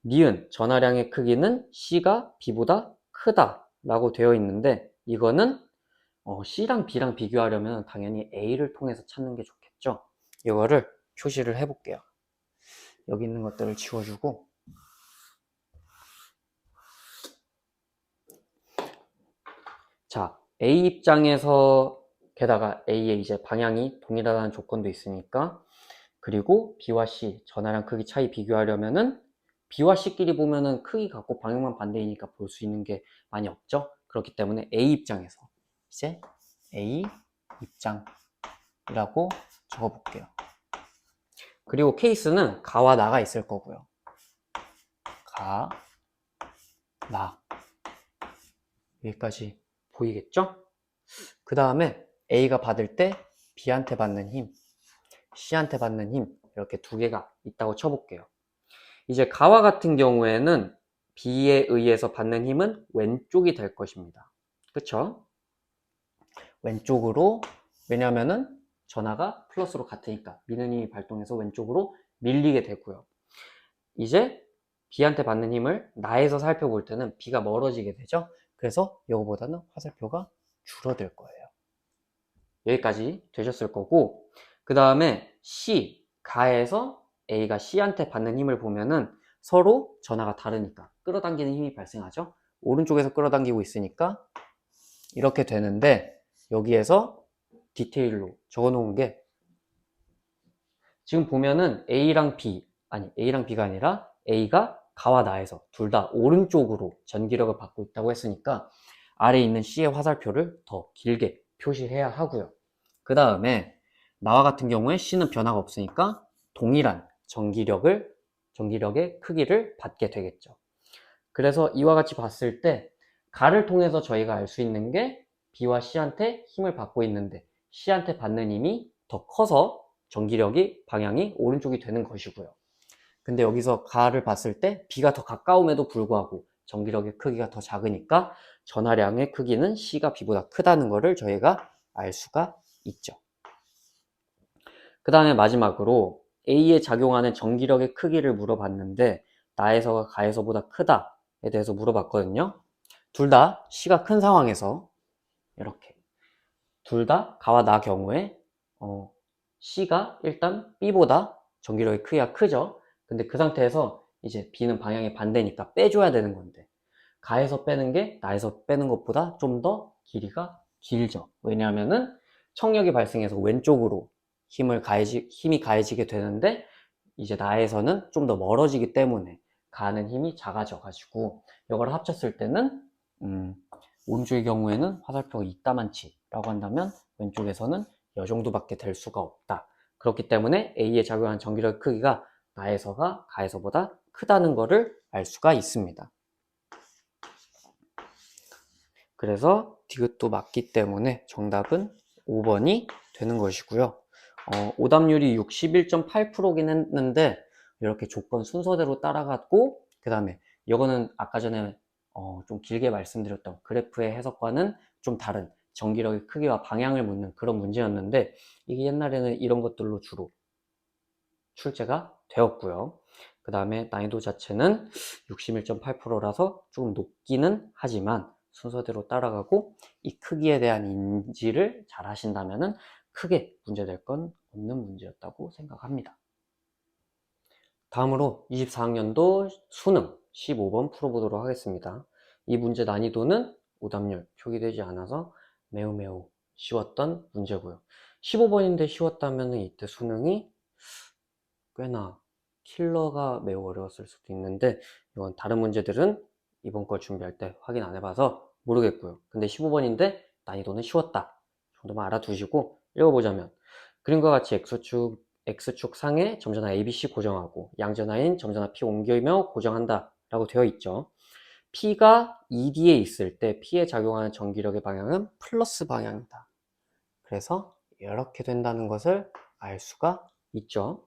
니은 전하량의 크기는 C가 B보다 크다 라고 되어 있는데 이거는 C랑 B랑 비교하려면 당연히 A를 통해서 찾는 게 좋겠죠. 이거를 표시를 해볼게요. 여기 있는 것들을 지워주고 자, A 입장에서 게다가 A의 이제 방향이 동일하다는 조건도 있으니까 그리고 B와 C 전하량 크기 차이 비교하려면은 B와 C끼리 보면은 크기 같고 방향만 반대이니까 볼 수 있는 게 많이 없죠. 그렇기 때문에 A 입장에서 이제 A 입장이라고 적어볼게요. 그리고 케이스는 가와 나가 있을 거고요. 가, 나 여기까지 보이겠죠? 그 다음에 A가 받을 때 B한테 받는 힘, C한테 받는 힘 이렇게 두 개가 있다고 쳐볼게요. 이제 가와 같은 경우에는 B에 의해서 받는 힘은 왼쪽이 될 것입니다. 그쵸? 왼쪽으로, 왜냐면은 전하가 플러스로 같으니까 미는 힘이 발동해서 왼쪽으로 밀리게 되고요. 이제 B한테 받는 힘을 나에서 살펴볼 때는 B가 멀어지게 되죠. 그래서 이거보다는 화살표가 줄어들 거예요. 여기까지 되셨을 거고 그 다음에 C, 가에서 A가 C한테 받는 힘을 보면은 서로 전하가 다르니까 끌어당기는 힘이 발생하죠. 오른쪽에서 끌어당기고 있으니까 이렇게 되는데 여기에서 디테일로 적어 놓은 게 지금 보면은 A랑 B, 아니 A랑 B가 아니라 A가 가와 나에서 둘 다 오른쪽으로 전기력을 받고 있다고 했으니까 아래에 있는 C의 화살표를 더 길게 표시해야 하고요. 그 다음에 나와 같은 경우에 C는 변화가 없으니까 동일한 전기력의 크기를 받게 되겠죠. 그래서 이와 같이 봤을 때 가를 통해서 저희가 알 수 있는 게 B와 C한테 힘을 받고 있는데 C한테 받는 힘이 더 커서 전기력이 방향이 오른쪽이 되는 것이고요. 근데 여기서 가를 봤을 때 B가 더 가까움에도 불구하고 전기력의 크기가 더 작으니까 전하량의 크기는 C가 B보다 크다는 것을 저희가 알 수가 있죠. 그 다음에 마지막으로 A에 작용하는 전기력의 크기를 물어봤는데 나에서가 가에서보다 크다에 대해서 물어봤거든요. 둘 다 C가 큰 상황에서 이렇게 둘 다 가와 나 경우에 C가 일단 B보다 전기력의 크기가 크죠. 근데 그 상태에서 이제 B는 방향이 반대니까 빼줘야 되는 건데 가에서 빼는 게 나에서 빼는 것보다 좀 더 길이가 길죠. 왜냐하면은 청력이 발생해서 왼쪽으로 힘이 가해지게 되는데 이제 나에서는 좀 더 멀어지기 때문에 가는 힘이 작아져 가지고 이걸 합쳤을 때는 오른쪽의 경우에는 화살표가 이따만치 라고 한다면 왼쪽에서는 이 정도밖에 될 수가 없다. 그렇기 때문에 A에 작용하는 전기력 크기가 나에서가 가에서보다 크다는 것을 알 수가 있습니다. 그래서 디귿도 맞기 때문에 정답은 5번이 되는 것이고요. 오답률이 61.8%긴 했는데 이렇게 조건 순서대로 따라갔고 그 다음에 이거는 아까 전에 좀 길게 말씀드렸던 그래프의 해석과는 좀 다른 전기력의 크기와 방향을 묻는 그런 문제였는데 이게 옛날에는 이런 것들로 주로 출제가 되었고요. 그 다음에 난이도 자체는 61.8%라서 조금 높기는 하지만 순서대로 따라가고 이 크기에 대한 인지를 잘 하신다면 크게 문제될 건 없는 문제였다고 생각합니다. 다음으로 24학년도 수능 15번 풀어보도록 하겠습니다. 이 문제 난이도는 오답률 표기되지 않아서 매우 쉬웠던 문제고요. 15번인데 쉬웠다면 이때 수능이 꽤나 킬러가 매우 어려웠을 수도 있는데 이건 다른 문제들은 이번 걸 준비할 때 확인 안 해봐서 모르겠고요. 근데 15번인데 난이도는 쉬웠다 정도만 알아두시고 읽어보자면 그림과 같이 X축 상에 점전화 ABC 고정하고 양전화인 점전화 P 옮기며 고정한다 라고 되어 있죠. P가 ED에 있을 때 P에 작용하는 전기력의 방향은 플러스 방향이다. 그래서 이렇게 된다는 것을 알 수가 있죠.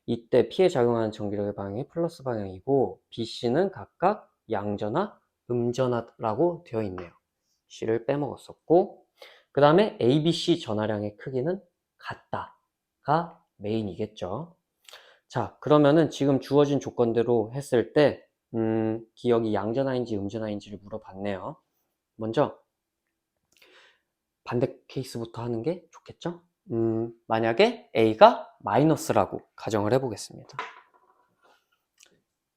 이때 P에 작용하는 전기력의 방향이 플러스 방향이고 BC는 각각 양전화, 음전화라고 되어 있네요. C를 빼먹었었고 그 다음에 ABC 전하량의 크기는 같다가 메인이겠죠. 자, 그러면은 지금 주어진 조건대로 했을 때, 기억이 양전하인지 음전하인지를 물어봤네요. 먼저, 반대 케이스부터 하는 게 좋겠죠? 만약에 A가 마이너스라고 가정을 해보겠습니다.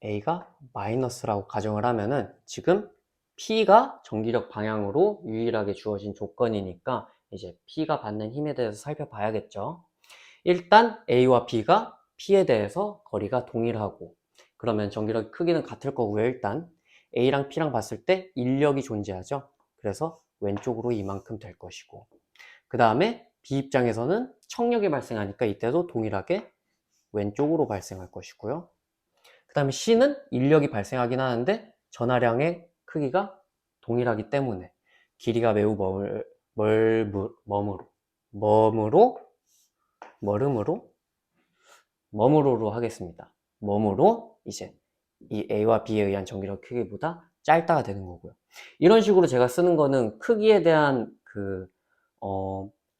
A가 마이너스라고 가정을 하면은 지금 P가 전기력 방향으로 유일하게 주어진 조건이니까 이제 P가 받는 힘에 대해서 살펴봐야겠죠. 일단 A와 B가 P에 대해서 거리가 동일하고 그러면 전기력 크기는 같을 거고요. 일단 A랑 P랑 봤을 때 인력이 존재하죠. 그래서 왼쪽으로 이만큼 될 것이고 그 다음에 B 입장에서는 청력이 발생하니까 이때도 동일하게 왼쪽으로 발생할 것이고요. 그 다음에 C는 인력이 발생하긴 하는데 전하량의 크기가 동일하기 때문에 길이가 매우 머무로로 하겠습니다. 머무로 이제 이 A와 B에 의한 전기력 크기보다 짧다가 되는 거고요. 이런 식으로 제가 쓰는 거는 크기에 대한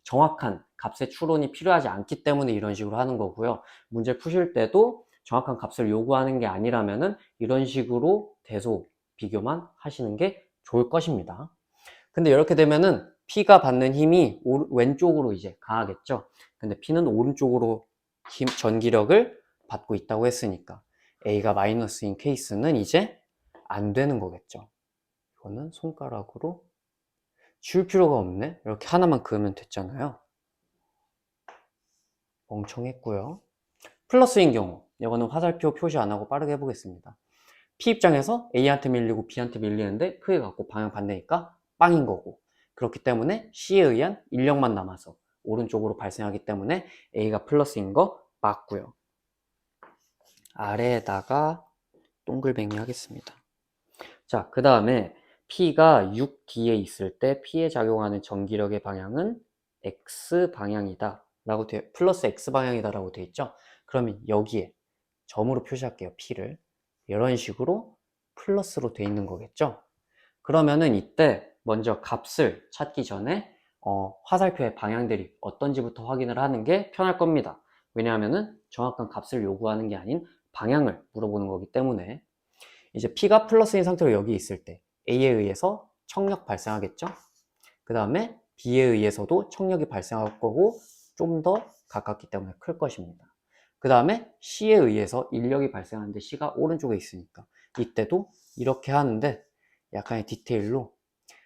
정확한 값의 추론이 필요하지 않기 때문에 이런 식으로 하는 거고요. 문제 푸실 때도 정확한 값을 요구하는 게 아니라면은 이런 식으로 대소 비교만 하시는 게 좋을 것입니다. 근데 이렇게 되면은 P가 받는 힘이 왼쪽으로 이제 강하겠죠. 근데 P는 오른쪽으로 전기력을 받고 있다고 했으니까 A가 마이너스인 케이스는 이제 안 되는 거겠죠. 이거는 손가락으로 지울 필요가 없네. 이렇게 하나만 그으면 됐잖아요. 멍청했고요. 플러스인 경우 이거는 화살표 표시 안 하고 빠르게 해보겠습니다. P 입장에서 A한테 밀리고 B한테 밀리는데 크게 갖고 방향 반대니까 빵인 거고 그렇기 때문에 C에 의한 인력만 남아서 오른쪽으로 발생하기 때문에 A가 플러스인 거 맞고요. 아래에다가 동글뱅이 하겠습니다. 자, 그 다음에 P가 6D에 있을 때 P에 작용하는 전기력의 방향은 X방향이다 라고 플러스 X방향이다 라고 되어 있죠. 그러면 여기에 점으로 표시할게요. P를 이런 식으로 플러스로 되어 있는 거겠죠. 그러면은 이때 먼저 값을 찾기 전에 화살표의 방향들이 어떤지부터 확인을 하는 게 편할 겁니다. 왜냐하면은 정확한 값을 요구하는 게 아닌 방향을 물어보는 거기 때문에 이제 P가 플러스인 상태로 여기 있을 때 A에 의해서 청력 발생하겠죠? 그 다음에 B에 의해서도 청력이 발생할 거고 좀 더 가깝기 때문에 클 것입니다. 그 다음에 C에 의해서 인력이 발생하는데 C가 오른쪽에 있으니까 이때도 이렇게 하는데 약간의 디테일로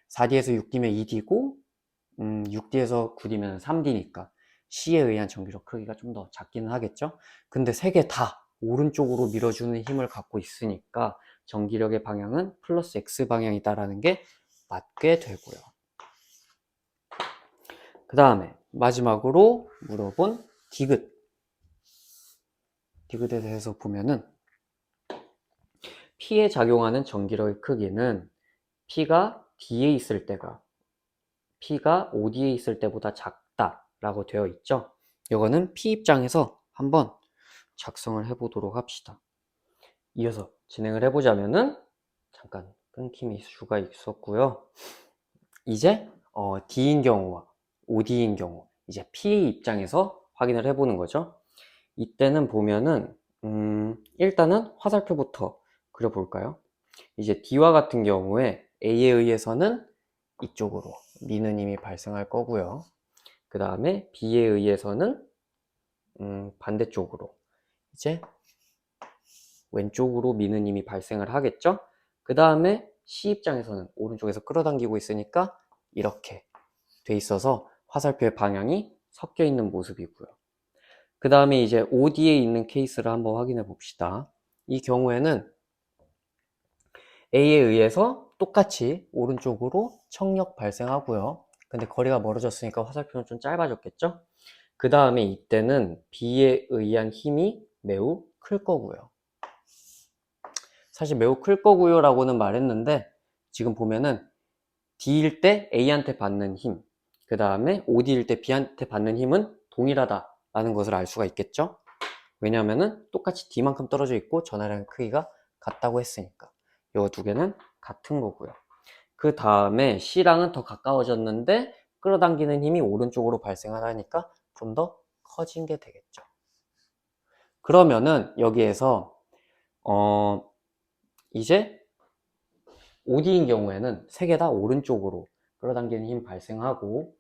4D에서 6D면 2D고 6D에서 9D면 3D니까 C에 의한 전기력 크기가 좀 더 작기는 하겠죠? 근데 세 개 다 오른쪽으로 밀어주는 힘을 갖고 있으니까 전기력의 방향은 플러스 X 방향이다라는 게 맞게 되고요. 그 다음에 마지막으로 물어본 디귿. 디귿에 대해서 보면은 P에 작용하는 전기력의 크기는 P가 D에 있을 때가 P가 OD에 있을 때보다 작다라고 되어 있죠. 이거는 P 입장에서 한번 작성을 해보도록 합시다. 이어서 진행을 해보자면은 잠깐 끊김이 수가 있었고요. 이제 D인 경우와 OD인 경우 이제 P 입장에서 확인을 해보는 거죠. 이때는 보면은 일단은 화살표부터 그려볼까요? 이제 D와 같은 경우에 A에 의해서는 이쪽으로 미는 힘이 발생할 거고요. 그 다음에 B에 의해서는 반대쪽으로 이제 왼쪽으로 미는 힘이 발생을 하겠죠. 그 다음에 C 입장에서는 오른쪽에서 끌어당기고 있으니까 이렇게 돼 있어서 화살표의 방향이 섞여 있는 모습이고요. 그 다음에 이제 OD에 있는 케이스를 한번 확인해 봅시다. 이 경우에는 A에 의해서 똑같이 오른쪽으로 청력 발생하고요. 근데 거리가 멀어졌으니까 화살표는 좀 짧아졌겠죠? 그 다음에 이때는 B에 의한 힘이 매우 클 거고요. 사실 매우 클 거고요 라고는 말했는데 지금 보면은 D일 때 A한테 받는 힘, 그 다음에 OD일 때 B한테 받는 힘은 동일하다라는 것을 알 수가 있겠죠? 왜냐하면은 똑같이 D만큼 떨어져 있고 전하량 크기가 같다고 했으니까 이 두 개는 같은 거고요. 그 다음에 C랑은 더 가까워졌는데 끌어당기는 힘이 오른쪽으로 발생하니까 좀 더 커진 게 되겠죠. 그러면은 여기에서 이제 OD인 경우에는 세 개 다 오른쪽으로 끌어당기는 힘 발생하고,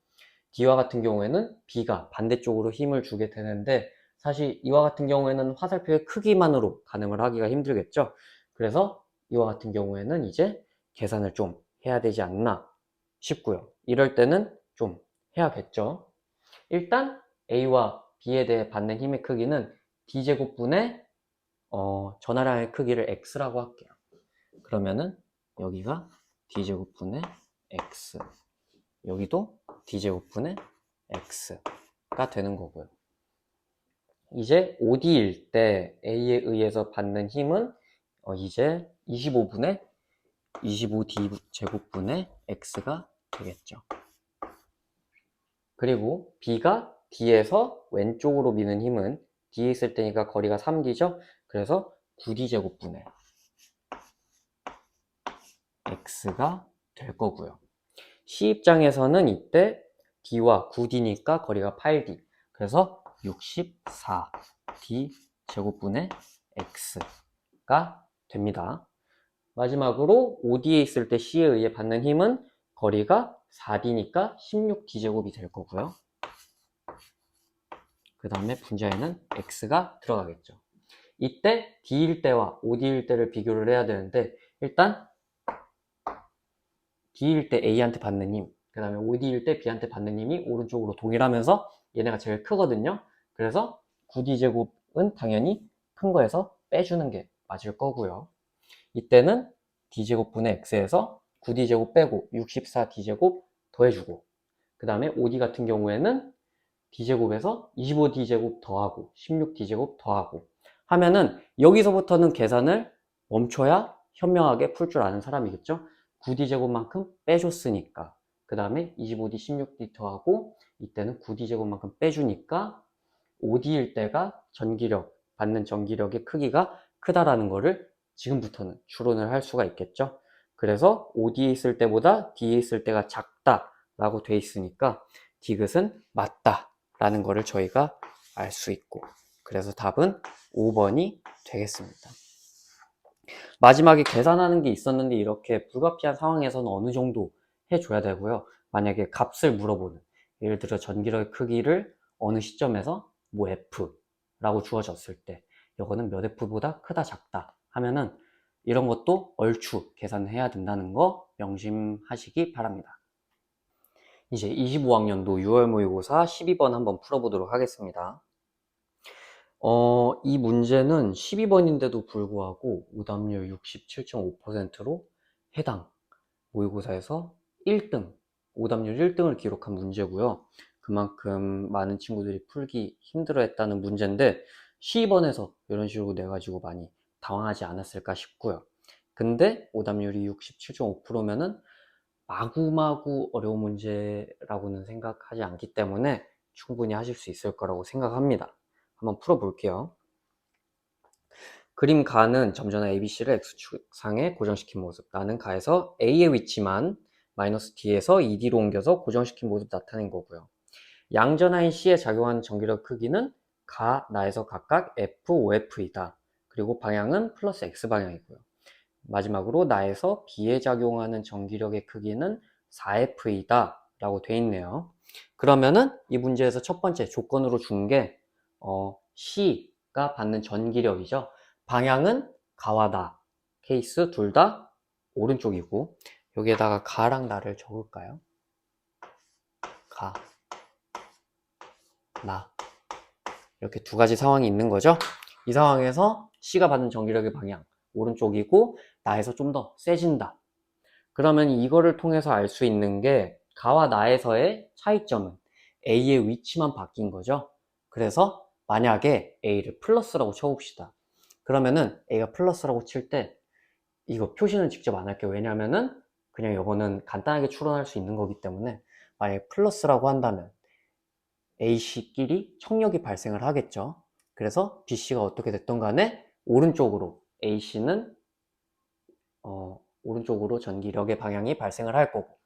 D와 같은 경우에는 B가 반대쪽으로 힘을 주게 되는데, 사실 이와 같은 경우에는 화살표의 크기만으로 가늠을 하기가 힘들겠죠. 그래서 이와 같은 경우에는 이제 계산을 좀 해야 되지 않나 싶고요. 이럴 때는 좀 해야겠죠. 일단 A와 B에 대해 받는 힘의 크기는 D제곱분의 전하량의 크기를 X라고 할게요. 그러면은 여기가 D제곱분의 X, 여기도 D제곱분의 X가 되는 거고요. 이제 OD일 때 A에 의해서 받는 힘은 이제 25분의 25D제곱분의 X가 되겠죠. 그리고 B가 D에서 왼쪽으로 미는 힘은 D에 있을 때니까 거리가 3D죠? 그래서 9D제곱분의 X가 될 거고요. C 입장에서는 이때 D와 9D니까 거리가 8D. 그래서 64D 제곱분의 X가 됩니다. 마지막으로 OD에 있을 때 C에 의해 받는 힘은 거리가 4D니까 16D 제곱이 될 거고요. 그 다음에 분자에는 X가 들어가겠죠. 이때 D일 때와 OD일 때를 비교를 해야 되는데, 일단 D일 때 A한테 받는 힘, 그 다음에 OD일 때 B한테 받는 힘이 오른쪽으로 동일하면서 얘네가 제일 크거든요. 그래서 9D제곱은 당연히 큰 거에서 빼주는 게 맞을 거고요. 이때는 D제곱분의 X에서 9D제곱 빼고 64D제곱 더해주고, 그 다음에 OD 같은 경우에는 D제곱에서 25D제곱 더하고 16D제곱 더하고 하면은, 여기서부터는 계산을 멈춰야 현명하게 풀 줄 아는 사람이겠죠. 9D제곱만큼 빼줬으니까. 그 다음에 25D, 16D 더하고 이때는 9D제곱만큼 빼주니까 OD일 때가 받는 전기력의 크기가 크다라는 거를 지금부터는 추론을 할 수가 있겠죠. 그래서 OD에 있을 때보다 D에 있을 때가 작다라고 돼 있으니까 디귿은 맞다라는 거를 저희가 알 수 있고, 그래서 답은 5번이 되겠습니다. 마지막에 계산하는 게 있었는데 이렇게 불가피한 상황에서는 어느 정도 해줘야 되고요. 만약에 값을 물어보는, 예를 들어 전기력의 크기를 어느 시점에서 뭐 F라고 주어졌을 때 이거는 몇 F보다 크다 작다 하면은 이런 것도 얼추 계산해야 된다는 거 명심하시기 바랍니다. 이제 25학년도 6월 모의고사 12번 한번 풀어보도록 하겠습니다. 이 문제는 12번인데도 불구하고 오답률 67.5%로 해당 모의고사에서 1등, 오답률 1등을 기록한 문제고요. 그만큼 많은 친구들이 풀기 힘들어했다는 문제인데, 12번에서 이런 식으로 내가지고 많이 당황하지 않았을까 싶고요. 근데 오답률이 67.5%면은 마구마구 어려운 문제라고는 생각하지 않기 때문에 충분히 하실 수 있을 거라고 생각합니다. 한번 풀어볼게요. 그림 가는 점전화 ABC를 X축상에 고정시킨 모습. 나는 가에서 A의 위치만 마이너스 D에서 2D로 옮겨서 고정시킨 모습 나타낸 거고요. 양전하인 C에 작용하는 전기력 크기는 가, 나에서 각각 F, OF이다. 그리고 방향은 플러스 X 방향이고요. 마지막으로 나에서 B에 작용하는 전기력의 크기는 4F이다 라고 돼 있네요. 그러면은 이 문제에서 첫 번째 조건으로 준 게 C가 받는 전기력이죠. 방향은 가와 나, 케이스 둘 다 오른쪽이고, 여기에다가 가랑 나를 적을까요? 가, 나, 이렇게 두 가지 상황이 있는 거죠. 이 상황에서 C가 받는 전기력의 방향 오른쪽이고, 나에서 좀 더 세진다. 그러면 이거를 통해서 알 수 있는 게 가와 나에서의 차이점은 A의 위치만 바뀐 거죠. 그래서 만약에 A를 플러스라고 쳐봅시다. 그러면은 A가 플러스라고 칠 때 이거 표시는 직접 안 할게요. 왜냐면은 그냥 이거는 간단하게 추론할 수 있는 거기 때문에, 만약에 플러스라고 한다면 AC끼리 청력이 발생을 하겠죠. 그래서 BC가 어떻게 됐던 간에 오른쪽으로 AC는 오른쪽으로 전기력의 방향이 발생을 할 거고,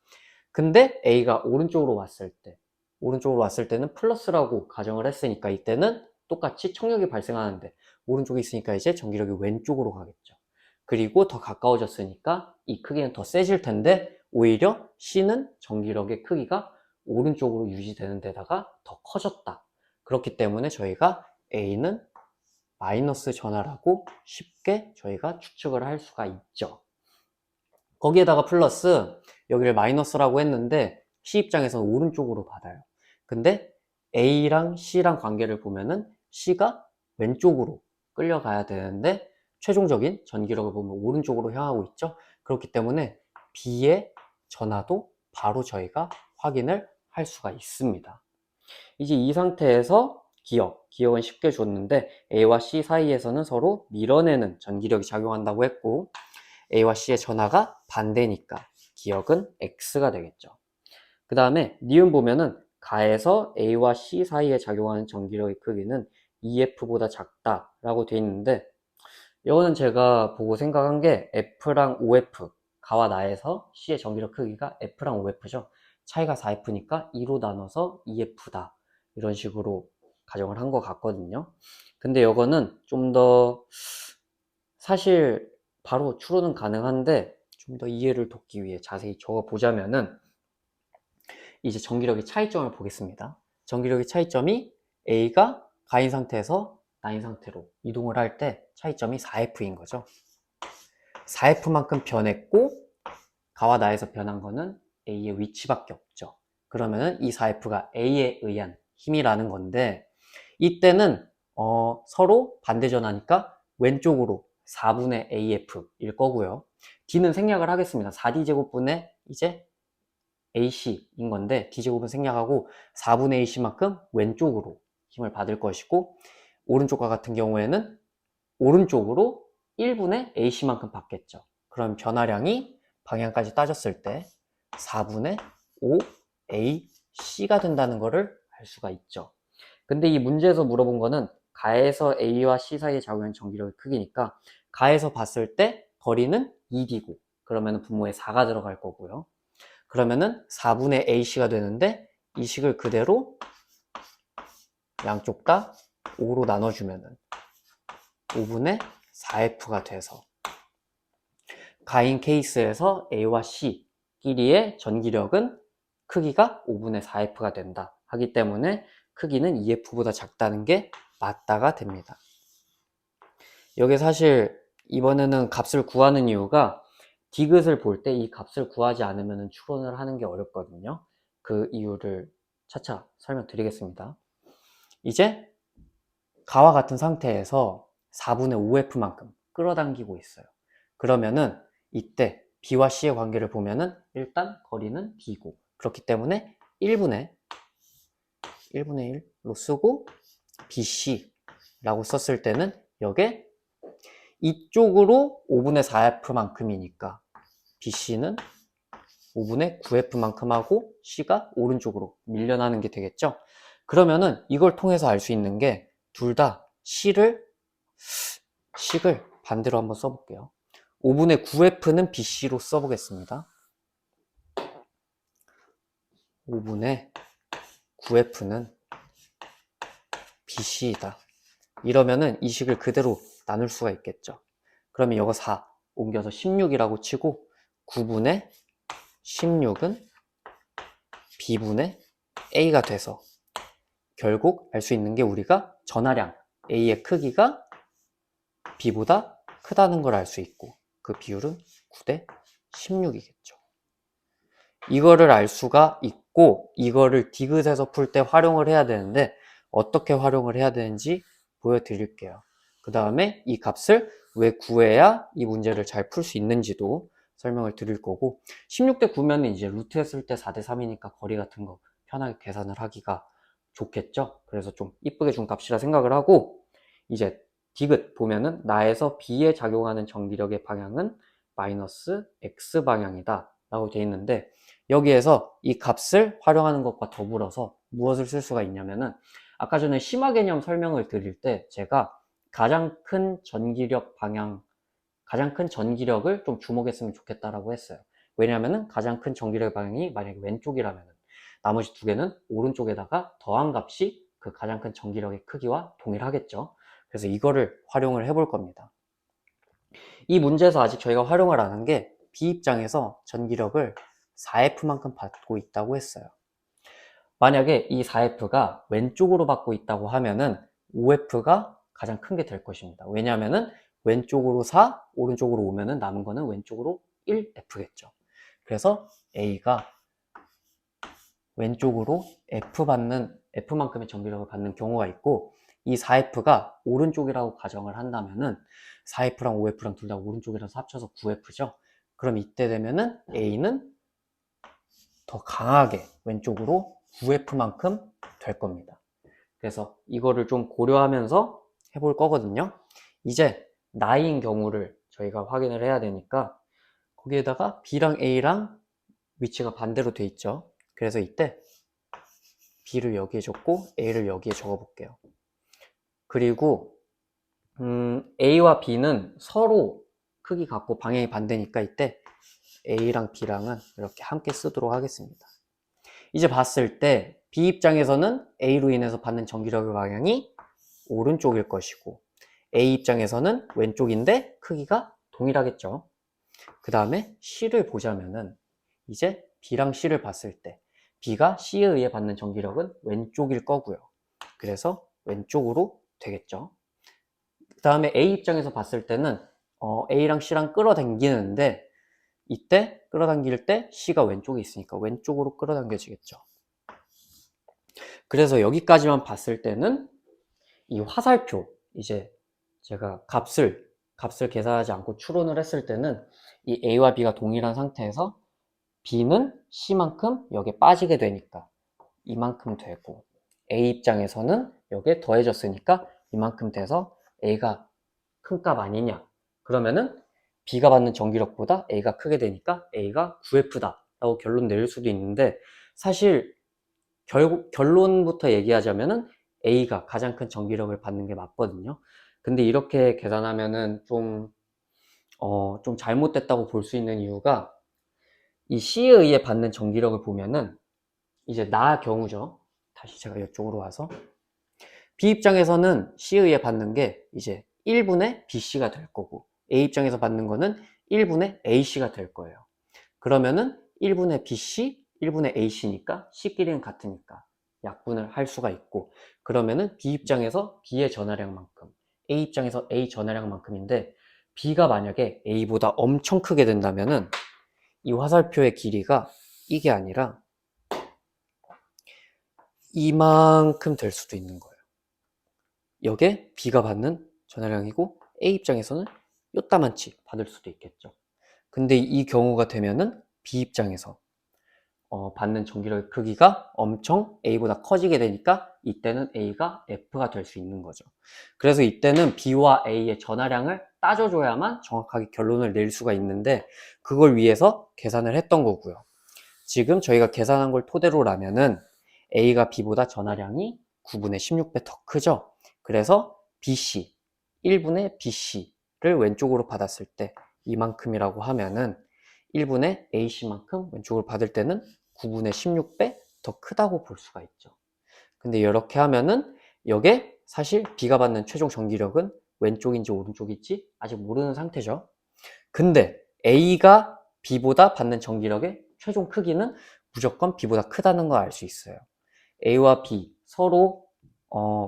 근데 A가 오른쪽으로 왔을 때는 플러스라고 가정을 했으니까 이때는 똑같이 청력이 발생하는데 오른쪽에 있으니까 이제 전기력이 왼쪽으로 가겠죠. 그리고 더 가까워졌으니까 이 크기는 더 세질 텐데 오히려 C는 전기력의 크기가 오른쪽으로 유지되는 데다가 더 커졌다. 그렇기 때문에 저희가 A는 마이너스 전하라고 쉽게 저희가 추측을 할 수가 있죠. 거기에다가 플러스 여기를 마이너스라고 했는데 C 입장에서는 오른쪽으로 받아요. 근데 A랑 C랑 관계를 보면은 C가 왼쪽으로 끌려가야 되는데 최종적인 전기력을 보면 오른쪽으로 향하고 있죠. 그렇기 때문에 B의 전하도 바로 저희가 확인을 할 수가 있습니다. 이제 이 상태에서 기억은 쉽게 줬는데 A와 C 사이에서는 서로 밀어내는 전기력이 작용한다고 했고 A와 C의 전하가 반대니까 기억은 X가 되겠죠. 그 다음에 니은 보면은 가에서 A와 C 사이에 작용하는 전기력의 크기는 EF보다 작다라고 돼 있는데 이거는 제가 보고 생각한 게 F랑 OF 가와 나에서 C의 전기력 크기가 F랑 OF죠. 차이가 4F니까 2로 나눠서 EF다 이런 식으로 가정을 한 것 같거든요. 근데 이거는 좀 더 사실 바로 추론은 가능한데 좀 더 이해를 돕기 위해 자세히 적어보자면은 이제 전기력의 차이점을 보겠습니다. 전기력의 차이점이 A가 가인 상태에서 나인 상태로 이동을 할 때 차이점이 4F인 거죠. 4F만큼 변했고 가와 나에서 변한 거는 A의 위치밖에 없죠. 그러면은 이 4F가 A에 의한 힘이라는 건데 이때는 서로 반대 전하니까 왼쪽으로 4분의 AF일 거고요. D는 생략을 하겠습니다. 4D제곱분의 이제 AC인 건데 D제곱은 생략하고 4분의 AC만큼 왼쪽으로 힘을 받을 것이고 오른쪽과 같은 경우에는 오른쪽으로 1분의 AC만큼 받겠죠. 그럼 변화량이 방향까지 따졌을 때 4분의 5 AC가 된다는 것을 알 수가 있죠. 근데 이 문제에서 물어본 거는 가에서 A와 C 사이에 작용하는 전기력의 크기니까 가에서 봤을 때 거리는 2D고 그러면 분모에 4가 들어갈 거고요. 그러면은 4분의 AC가 되는데 이 식을 그대로 양쪽 다 5로 나눠주면은 5분의 4F가 돼서 가인 케이스에서 A와 C 끼리의 전기력은 크기가 5분의 4F가 된다 하기 때문에 크기는 EF보다 작다는 게 맞다가 됩니다. 여기 사실 이번에는 값을 구하는 이유가 디귿을 볼 때 이 값을 구하지 않으면 추론을 하는 게 어렵거든요. 그 이유를 차차 설명드리겠습니다. 이제 가와 같은 상태에서 4분의 5F만큼 끌어당기고 있어요. 그러면은 이때 B와 C의 관계를 보면은 일단 거리는 B고 그렇기 때문에 1분의 1로 쓰고 BC라고 썼을 때는 여기에 이쪽으로 5분의 4F만큼이니까 BC는 5분의 9F만큼 하고 C가 오른쪽으로 밀려나는 게 되겠죠. 그러면은 이걸 통해서 알 수 있는 게 둘 다 식을 반대로 한번 써볼게요. 5분의 9F는 BC로 써보겠습니다. 5분의 9F는 BC이다. 이러면은 이 식을 그대로 나눌 수가 있겠죠. 그러면 이거 4 옮겨서 16이라고 치고 9분의 16은 B분의 A가 돼서 결국 알 수 있는 게 우리가 전하량 A의 크기가 B보다 크다는 걸 알 수 있고 그 비율은 9대 16이겠죠. 이거를 알 수가 있고 이거를 디귿에서 풀 때 활용을 해야 되는데 어떻게 활용을 해야 되는지 보여드릴게요. 그 다음에 이 값을 왜 구해야 이 문제를 잘 풀 수 있는지도 설명을 드릴 거고 16대 9면 이제 루트 했을 때 4대 3이니까 거리 같은 거 편하게 계산을 하기가 좋겠죠. 그래서 좀 이쁘게 준 값이라 생각을 하고 이제 디귿 보면은 나에서 B에 작용하는 전기력의 방향은 마이너스 X 방향이다 라고 되어 있는데 여기에서 이 값을 활용하는 것과 더불어서 무엇을 쓸 수가 있냐면은 아까 전에 심화 개념 설명을 드릴 때 제가 가장 큰 전기력 방향, 가장 큰 전기력을 좀 주목했으면 좋겠다라고 했어요. 왜냐하면은 가장 큰 전기력 방향이 만약에 왼쪽이라면 나머지 두 개는 오른쪽에다가 더한 값이 그 가장 큰 전기력의 크기와 동일하겠죠. 그래서 이거를 활용을 해볼 겁니다. 이 문제에서 아직 저희가 활용을 안 한 게 B 입장에서 전기력을 4F만큼 받고 있다고 했어요. 만약에 이 4F가 왼쪽으로 받고 있다고 하면은 5F가 가장 큰 게 될 것입니다. 왜냐하면은 왼쪽으로 4, 오른쪽으로 오면은 남은 거는 왼쪽으로 1F겠죠. 그래서 A가 왼쪽으로 F만큼의 전기력을 받는 경우가 있고, 이 4F가 오른쪽이라고 가정을 한다면은 4F랑 5F랑 둘 다 오른쪽이라서 합쳐서 9F죠. 그럼 이때 되면은 A는 더 강하게 왼쪽으로 9F만큼 될 겁니다. 그래서 이거를 좀 고려하면서 해볼 거거든요. 이제 나인 경우를 저희가 확인을 해야 되니까 거기에다가 B랑 A랑 위치가 반대로 돼 있죠. 그래서 이때 B를 여기에 적고 A를 여기에 적어 볼게요. 그리고 A와 B는 서로 크기 같고 방향이 반대니까 이때 A랑 B랑은 이렇게 함께 쓰도록 하겠습니다. 이제 봤을 때 B 입장에서는 A로 인해서 받는 전기력의 방향이 오른쪽일 것이고, A 입장에서는 왼쪽인데 크기가 동일하겠죠. 그 다음에 C를 보자면은 이제 B랑 C를 봤을 때 B가 C에 의해 받는 전기력은 왼쪽일 거고요. 그래서 왼쪽으로 되겠죠. 그 다음에 A 입장에서 봤을 때는 A랑 C랑 끌어당기는데, 이때 끌어당길 때 C가 왼쪽에 있으니까 왼쪽으로 끌어당겨지겠죠. 그래서 여기까지만 봤을 때는 이 화살표, 이제 제가 값을 계산하지 않고 추론을 했을 때는 이 A와 B가 동일한 상태에서 B는 C만큼 여기에 빠지게 되니까 이만큼 되고, A 입장에서는 여기에 더해졌으니까 이만큼 돼서 A가 큰 값 아니냐, 그러면은 B가 받는 전기력보다 A가 크게 되니까 A가 9F다 라고 결론 내릴 수도 있는데, 사실 결국 결론부터 얘기하자면은 A가 가장 큰 전기력을 받는 게 맞거든요. 근데 이렇게 계산하면은 좀 잘못됐다고 볼 수 있는 이유가, 이 C에 의해 받는 전기력을 보면은 이제 나 경우죠. 다시 제가 이쪽으로 와서 B 입장에서는 C에 의해 받는 게 이제 1분의 BC가 될 거고, A 입장에서 받는 거는 1분의 AC가 될 거예요. 그러면은 1분의 BC, 1분의 AC니까 C끼리는 같으니까 약분을 할 수가 있고, 그러면은 B 입장에서 B의 전하량만큼, A 입장에서 A 전하량만큼인데, B가 만약에 A보다 엄청 크게 된다면은 이 화살표의 길이가 이게 아니라 이만큼 될 수도 있는 거예요. 여기에 B가 받는 전하량이고 A 입장에서는 요따만치 받을 수도 있겠죠. 근데 이 경우가 되면은 B 입장에서 받는 전기력의 크기가 엄청 A보다 커지게 되니까 이때는 A가 F가 될 수 있는 거죠. 그래서 이때는 B와 A의 전하량을 따져줘야만 정확하게 결론을 낼 수가 있는데, 그걸 위해서 계산을 했던 거고요. 지금 저희가 계산한 걸 토대로라면은 A가 B보다 전하량이 9분의 16배 더 크죠. 그래서 BC, 1분의 BC를 왼쪽으로 받았을 때 이만큼이라고 하면은 1분의 AC만큼 왼쪽으로 받을 때는 9분의 16배 더 크다고 볼 수가 있죠. 근데 이렇게 하면은 여기에 사실 B가 받는 최종 전기력은 왼쪽인지 오른쪽인지 아직 모르는 상태죠. 근데 A가 B보다 받는 전기력의 최종 크기는 무조건 B보다 크다는 걸 알 수 있어요. A와 B 서로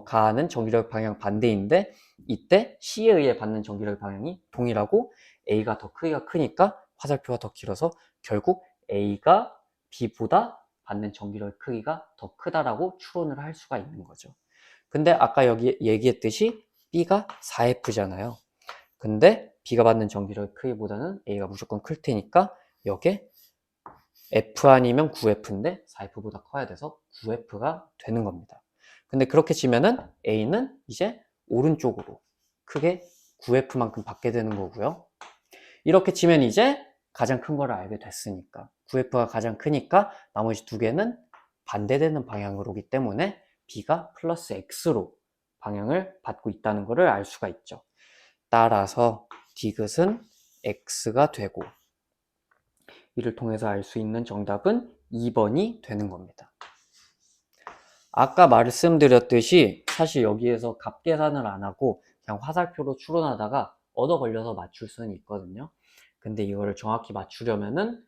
가하는 전기력 방향 반대인데, 이때 C에 의해 받는 전기력 방향이 동일하고 A가 더 크기가 크니까 화살표가 더 길어서 결국 A가 B보다 받는 전기력의 크기가 더 크다라고 추론을 할 수가 있는 거죠. 근데 아까 여기 얘기했듯이 B가 4F잖아요. 근데 B가 받는 전기력의 크기보다는 A가 무조건 클 테니까 여기에 F 아니면 9F인데 4F보다 커야 돼서 9F가 되는 겁니다. 근데 그렇게 치면은 A는 이제 오른쪽으로 크게 9F만큼 받게 되는 거고요. 이렇게 치면 이제 가장 큰 거를 알게 됐으니까 9F가 가장 크니까 나머지 두 개는 반대되는 방향으로기 때문에 B가 플러스 X로 방향을 받고 있다는 것을 알 수가 있죠. 따라서 디귿은 X가 되고, 이를 통해서 알 수 있는 정답은 2번이 되는 겁니다. 아까 말씀드렸듯이 사실 여기에서 값 계산을 안 하고 그냥 화살표로 추론하다가 얻어 걸려서 맞출 수는 있거든요. 근데 이거를 정확히 맞추려면은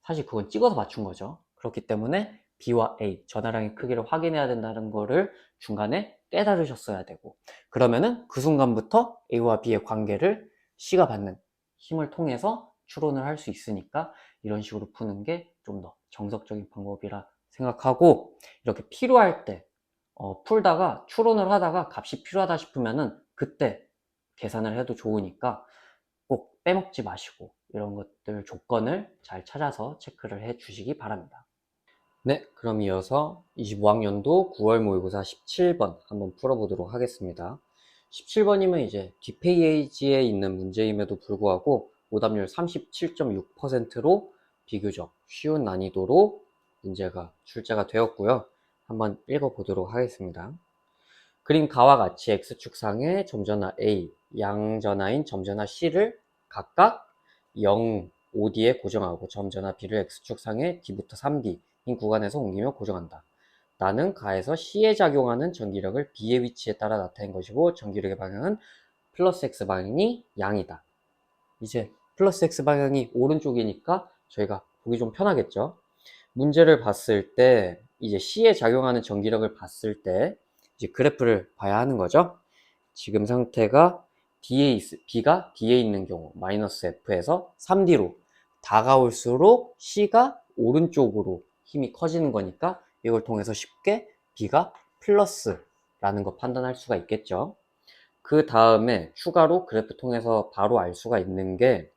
사실 그건 찍어서 맞춘 거죠. 그렇기 때문에 B와 A, 전화량의 크기를 확인해야 된다는 거를 중간에 깨달으셨어야 되고, 그러면은 그 순간부터 A와 B의 관계를 C가 받는 힘을 통해서 추론을 할 수 있으니까 이런 식으로 푸는 게 좀 더 정석적인 방법이라 생각하고, 이렇게 필요할 때 풀다가 추론을 하다가 값이 필요하다 싶으면은 그때 계산을 해도 좋으니까 꼭 빼먹지 마시고 이런 것들 조건을 잘 찾아서 체크를 해 주시기 바랍니다. 네, 그럼 이어서 25학년도 9월 모의고사 17번 한번 풀어보도록 하겠습니다. 17번이면 이제 뒷페이지에 있는 문제임에도 불구하고 오답률 37.6%로 비교적 쉬운 난이도로 문제가 출제가 되었고요. 한번 읽어보도록 하겠습니다. 그림 가와 같이 X축상의 점전화 A, 양전화인 점전화 C를 각각 0, 5D에 고정하고 점전화 B를 X축상의 D부터 3D인 구간에서 옮기며 고정한다. 나는 가에서 C에 작용하는 전기력을 B의 위치에 따라 나타낸 것이고 전기력의 방향은 플러스 X 방향이 양이다. 이제 플러스 X 방향이 오른쪽이니까 저희가 보기 좀 편하겠죠? 문제를 봤을 때 이제 C에 작용하는 전기력을 봤을 때 이제 그래프를 봐야 하는 거죠. 지금 상태가 B가 D에 있는 경우 마이너스 F에서 3D로 다가올수록 C가 오른쪽으로 힘이 커지는 거니까 이걸 통해서 쉽게 B가 플러스라는 거 판단할 수가 있겠죠. 그 다음에 추가로 그래프 통해서 바로 알 수가 있는 게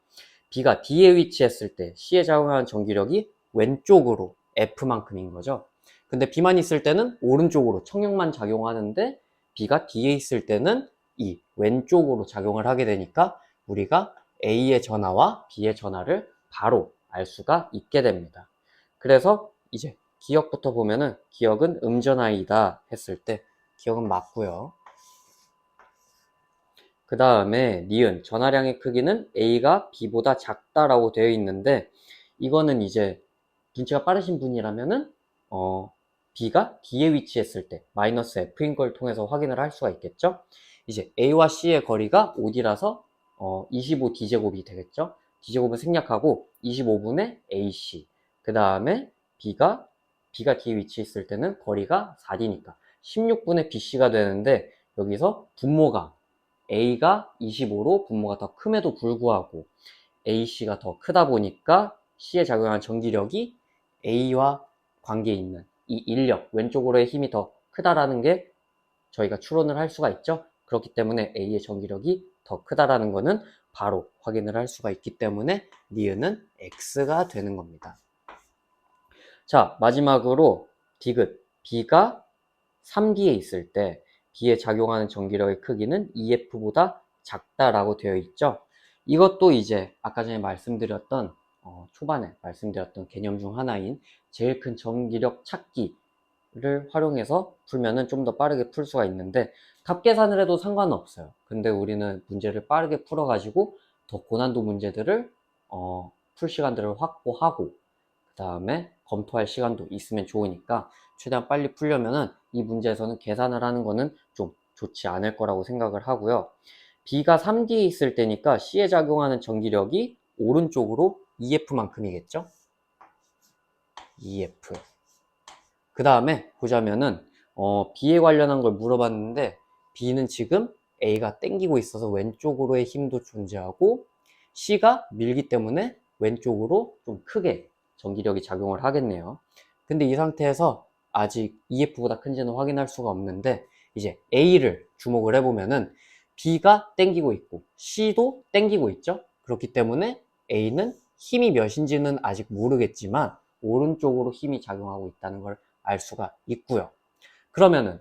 B가 D에 위치했을 때 C에 작용하는 전기력이 왼쪽으로 F만큼인 거죠. 근데 B만 있을 때는 오른쪽으로 청력만 작용하는데 B가 D에 있을 때는 이 왼쪽으로 작용을 하게 되니까 우리가 A의 전하와 B의 전하를 바로 알 수가 있게 됩니다. 그래서 이제 기억부터 보면은 기억은 음전하이다 했을 때 기억은 맞고요. 그 다음에 니은 전하량의 크기는 A가 B보다 작다라고 되어 있는데 이거는 이제 눈치가 빠르신 분이라면은 B가 D에 위치했을 때 마이너스 F인 걸 통해서 확인을 할 수가 있겠죠. 이제 A와 C의 거리가 5D라서 25D제곱이 되겠죠. D제곱은 생략하고 25분의 AC, 그 다음에 B가 D에 위치했을 때는 거리가 4D니까 16분의 BC가 되는데 여기서 분모가 A가 25로 분모가 더 큼에도 불구하고 AC가 더 크다 보니까 C에 작용하는 전기력이 A와 관계 있는 이 인력, 왼쪽으로의 힘이 더 크다라는 게 저희가 추론을 할 수가 있죠. 그렇기 때문에 A의 전기력이 더 크다라는 거는 바로 확인을 할 수가 있기 때문에 니은은 X가 되는 겁니다. 자, 마지막으로 디귿, B가 3D에 있을 때 B에 작용하는 전기력의 크기는 EF보다 작다라고 되어 있죠. 이것도 이제 아까 전에 말씀드렸던 초반에 말씀드렸던 개념 중 하나인 제일 큰 전기력 찾기를 활용해서 풀면은 좀 더 빠르게 풀 수가 있는데 값 계산을 해도 상관은 없어요. 근데 우리는 문제를 빠르게 풀어가지고 더 고난도 문제들을 풀 시간들을 확보하고 그 다음에 검토할 시간도 있으면 좋으니까 최대한 빨리 풀려면은 이 문제에서는 계산을 하는 거는 좀 좋지 않을 거라고 생각을 하고요. B가 3D에 있을 때니까 C에 작용하는 전기력이 오른쪽으로 EF만큼이겠죠? EF. 그 다음에 보자면은 B에 관련한 걸 물어봤는데 B는 지금 A가 땡기고 있어서 왼쪽으로의 힘도 존재하고 C가 밀기 때문에 왼쪽으로 좀 크게 전기력이 작용을 하겠네요. 근데 이 상태에서 아직 EF보다 큰지는 확인할 수가 없는데 이제 A를 주목을 해보면은 B가 땡기고 있고 C도 땡기고 있죠. 그렇기 때문에 A는 힘이 몇인지는 아직 모르겠지만 오른쪽으로 힘이 작용하고 있다는 걸 알 수가 있고요. 그러면은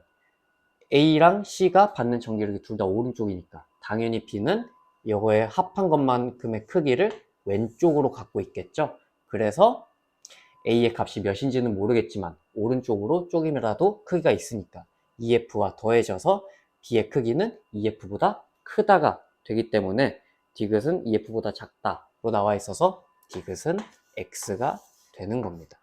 A랑 C가 받는 전기력이 둘 다 오른쪽이니까 당연히 B는 이거에 합한 것만큼의 크기를 왼쪽으로 갖고 있겠죠. 그래서 A의 값이 몇인지는 모르겠지만 오른쪽으로 조금이라도 크기가 있으니까 EF와 더해져서 B의 크기는 EF보다 크다가 되기 때문에 디귿은 EF보다 작다로 나와 있어서 디귿은 X가 되는 겁니다.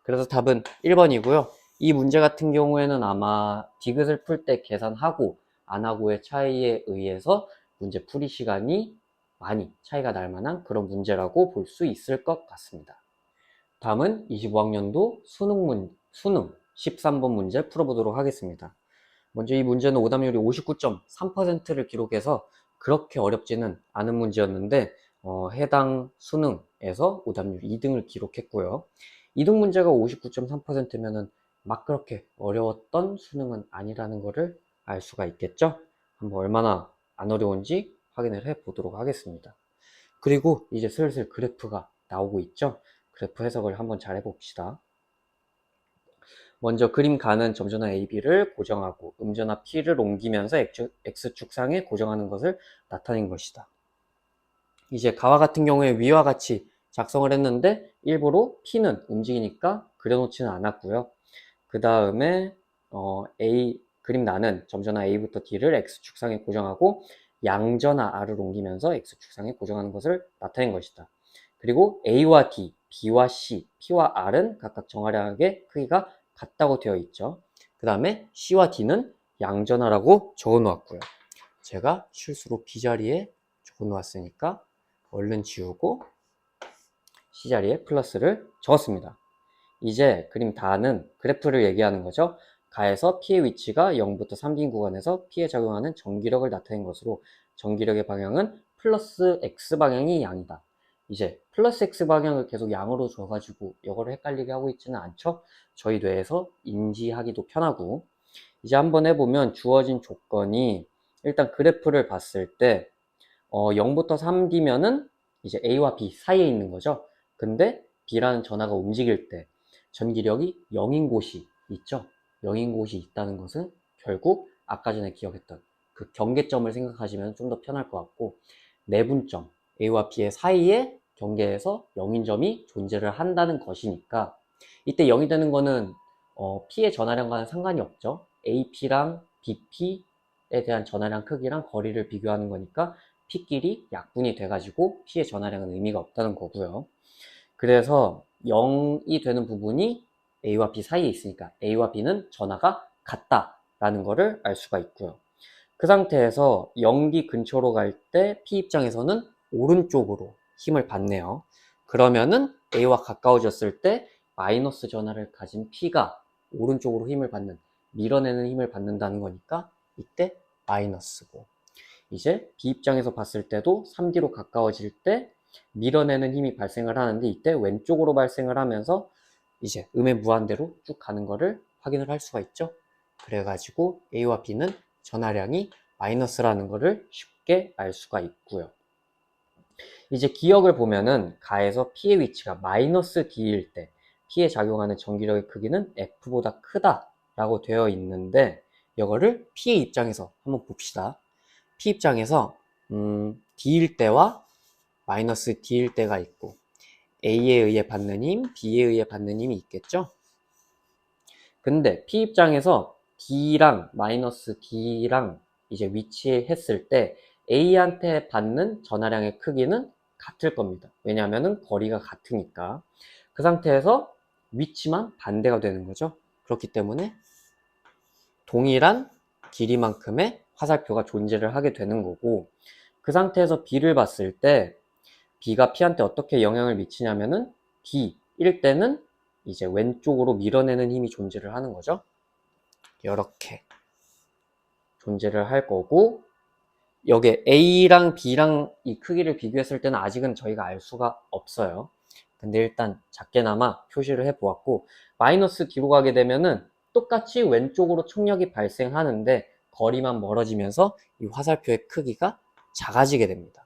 그래서 답은 1번이고요. 이 문제 같은 경우에는 아마 디귿을 풀 때 계산하고 안 하고의 차이에 의해서 문제 풀이 시간이 많이 차이가 날 만한 그런 문제라고 볼 수 있을 것 같습니다. 다음은 25학년도 수능 13번 문제 풀어보도록 하겠습니다. 먼저 이 문제는 오답률이 59.3%를 기록해서 그렇게 어렵지는 않은 문제였는데 해당 수능에서 오답률 2등을 기록했고요. 2등 문제가 59.3%면은 막 그렇게 어려웠던 수능은 아니라는 것을 알 수가 있겠죠? 한번 얼마나 안 어려운지 확인을 해 보도록 하겠습니다. 그리고 이제 슬슬 그래프가 나오고 있죠? 그래프 해석을 한번 잘 해봅시다. 먼저 그림 가는 점전화 AB를 고정하고 음전화 P를 옮기면서 X축상에 고정하는 것을 나타낸 것이다. 이제 가와 같은 경우에 위와 같이 작성을 했는데 일부러 P는 움직이니까 그려놓지는 않았고요. 그 다음에 그림 나는 점전화 A부터 D를 X축상에 고정하고 양전화 R을 옮기면서 X축상에 고정하는 것을 나타낸 것이다. 그리고 A와 D, B와 C, P와 R은 각각 정화량의 크기가 같다고 되어 있죠. 그 다음에 C와 D는 양전화라고 적어 놓았고요. 제가 실수로 B자리에 적어 놓았으니까 얼른 지우고 C자리에 플러스를 적었습니다. 이제 그림 다는 그래프를 얘기하는 거죠. 가에서 P의 위치가 0부터 3인 구간에서 P에 작용하는 전기력을 나타낸 것으로 전기력의 방향은 플러스 X방향이 양이다. 이제 플러스 X방향을 계속 양으로 줘가지고 이거를 헷갈리게 하고 있지는 않죠? 저희 뇌에서 인지하기도 편하고 이제 한번 해보면 주어진 조건이 일단 그래프를 봤을 때 0부터 3D면은 이제 A와 B 사이에 있는 거죠. 근데 B라는 전하가 움직일 때 전기력이 0인 곳이 있죠. 0인 곳이 있다는 것은 결국 아까 전에 기억했던 그 경계점을 생각하시면 좀 더 편할 것 같고 내분점 A와 B의 사이에 경계에서 0인 점이 존재를 한다는 것이니까 이때 0이 되는 거는 P의 전하량과는 상관이 없죠. AP랑 BP에 대한 전하량 크기랑 거리를 비교하는 거니까 P끼리 약분이 돼가지고 P의 전하량은 의미가 없다는 거고요. 그래서 0이 되는 부분이 A와 B 사이에 있으니까 A와 B는 전하가 같다라는 것을 알 수가 있고요. 그 상태에서 0기 근처로 갈 때 P 입장에서는 오른쪽으로 힘을 받네요. 그러면은 A와 가까워졌을 때 마이너스 전하를 가진 P가 오른쪽으로 힘을 받는, 밀어내는 힘을 받는다는 거니까 이때 마이너스고 이제 B 입장에서 봤을 때도 3D로 가까워질 때 밀어내는 힘이 발생을 하는데 이때 왼쪽으로 발생을 하면서 이제 음의 무한대로 쭉 가는 거를 확인을 할 수가 있죠. 그래가지고 A와 B는 전하량이 마이너스라는 거를 쉽게 알 수가 있고요. 이제 기억을 보면은 가에서 P의 위치가 마이너스 D일 때 P에 작용하는 전기력의 크기는 F보다 크다라고 되어 있는데 이거를 P의 입장에서 한번 봅시다. P 입장에서 D일 때와 마이너스 D일 때가 있고 A에 의해 받는 힘, B에 의해 받는 힘이 있겠죠? 근데 P 입장에서 D랑 마이너스 D랑 이제 위치했을 때 A한테 받는 전하량의 크기는 같을 겁니다. 왜냐하면 거리가 같으니까. 그 상태에서 위치만 반대가 되는 거죠. 그렇기 때문에 동일한 길이만큼의 화살표가 존재를 하게 되는 거고 그 상태에서 B를 봤을 때 B가 P한테 어떻게 영향을 미치냐면은 D일 때는 이제 왼쪽으로 밀어내는 힘이 존재를 하는 거죠. 이렇게 존재를 할 거고 여기에 A랑 B랑 이 크기를 비교했을 때는 아직은 저희가 알 수가 없어요. 근데 일단 작게나마 표시를 해 보았고 마이너스 D로 가게 되면은 똑같이 왼쪽으로冲력이 발생하는데 거리만 멀어지면서 이 화살표의 크기가 작아지게 됩니다.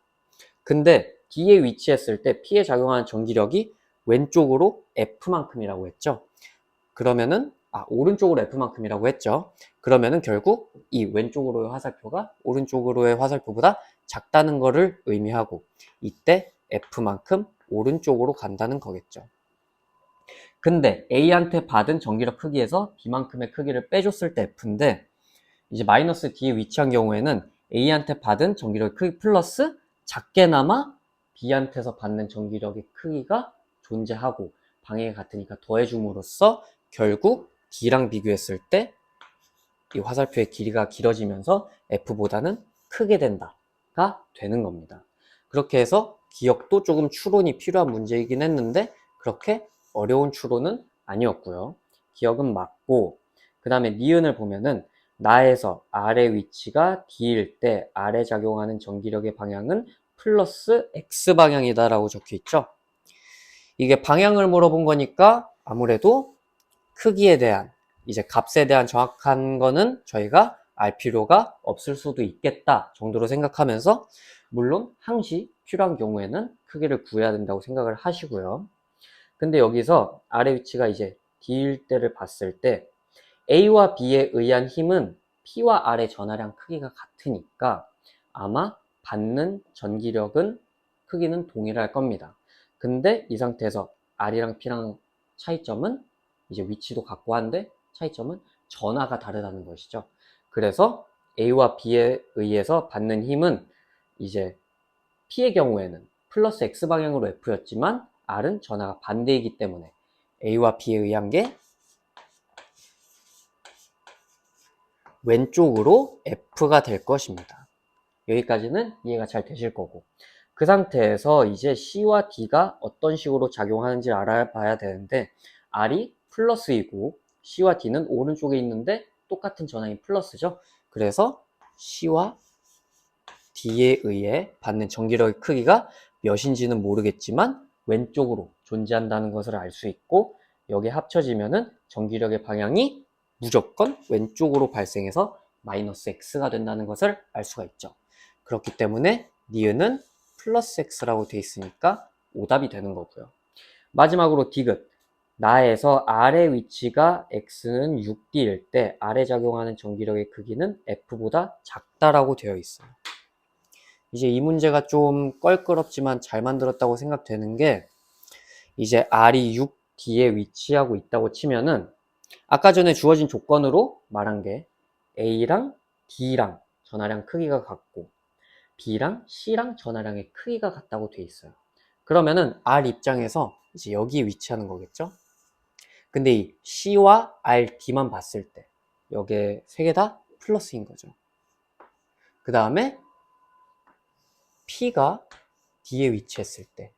근데 D에 위치했을 때 P에 작용하는 전기력이 왼쪽으로 F만큼이라고 했죠. 그러면은 오른쪽으로 F만큼이라고 했죠. 그러면은 결국 이 왼쪽으로의 화살표가 오른쪽으로의 화살표보다 작다는 것을 의미하고 이때 F만큼 오른쪽으로 간다는 거겠죠. 근데 A한테 받은 전기력 크기에서 B만큼의 크기를 빼줬을 때 F인데 이제 마이너스 D에 위치한 경우에는 A한테 받은 전기력의 크기 플러스 작게나마 B한테서 받는 전기력의 크기가 존재하고 방향이 같으니까 더해줌으로써 결국 D랑 비교했을 때 이 화살표의 길이가 길어지면서 F보다는 크게 된다가 되는 겁니다. 그렇게 해서 기억도 조금 추론이 필요한 문제이긴 했는데 그렇게 어려운 추론은 아니었고요. 기억은 맞고, 그 다음에 니은을 보면은 나에서 아래 위치가 D일 때 아래 작용하는 전기력의 방향은 플러스 X방향이다 라고 적혀 있죠. 이게 방향을 물어본 거니까 아무래도 크기에 대한, 이제 값에 대한 정확한 거는 저희가 알 필요가 없을 수도 있겠다 정도로 생각하면서, 물론 항시 필요한 경우에는 크기를 구해야 된다고 생각을 하시고요. 근데 여기서 아래 위치가 이제 D일 때를 봤을 때 A와 B에 의한 힘은 P와 R의 전하량 크기가 같으니까 아마 받는 전기력은 크기는 동일할 겁니다. 근데 이 상태에서 R이랑 P랑 차이점은 이제 위치도 같고 한데 차이점은 전하가 다르다는 것이죠. 그래서 A와 B에 의해서 받는 힘은 이제 P의 경우에는 플러스 X방향으로 F였지만 R은 전하가 반대이기 때문에 A와 B에 의한 게 왼쪽으로 F가 될 것입니다. 여기까지는 이해가 잘 되실 거고, 그 상태에서 이제 C와 D가 어떤 식으로 작용하는지 알아봐야 되는데, R이 플러스이고 C와 D는 오른쪽에 있는데 똑같은 전항이 플러스죠. 그래서 C와 D에 의해 받는 전기력의 크기가 몇인지는 모르겠지만 왼쪽으로 존재한다는 것을 알 수 있고, 여기에 합쳐지면은 전기력의 방향이 무조건 왼쪽으로 발생해서 마이너스 X가 된다는 것을 알 수가 있죠. 그렇기 때문에 니은은 플러스 X라고 되어 있으니까 오답이 되는 거고요. 마지막으로 디귿. 나에서 아래 위치가 X는 6D일 때 아래 작용하는 전기력의 크기는 F보다 작다라고 되어 있어요. 이제 이 문제가 좀 껄끄럽지만 잘 만들었다고 생각되는 게, 이제 R이 6D에 위치하고 있다고 치면은 아까 전에 주어진 조건으로 말한 게 A랑 D랑 전하량 크기가 같고 B랑 C랑 전하량의 크기가 같다고 돼 있어요. 그러면은 R 입장에서 이제 여기에 위치하는 거겠죠? 근데 이 C와 R, D만 봤을 때 여기에 세 개 다 플러스인 거죠. 그 다음에 P가 D에 위치했을 때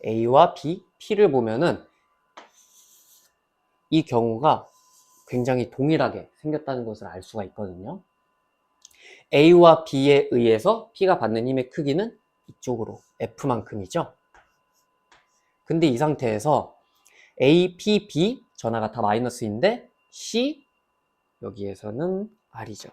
A와 B, P를 보면은 이 경우가 굉장히 동일하게 생겼다는 것을 알 수가 있거든요. A와 B에 의해서 P가 받는 힘의 크기는 이쪽으로 F만큼이죠. 근데 이 상태에서 A, P, B 전하가 다 마이너스인데 C 여기에서는 R이죠.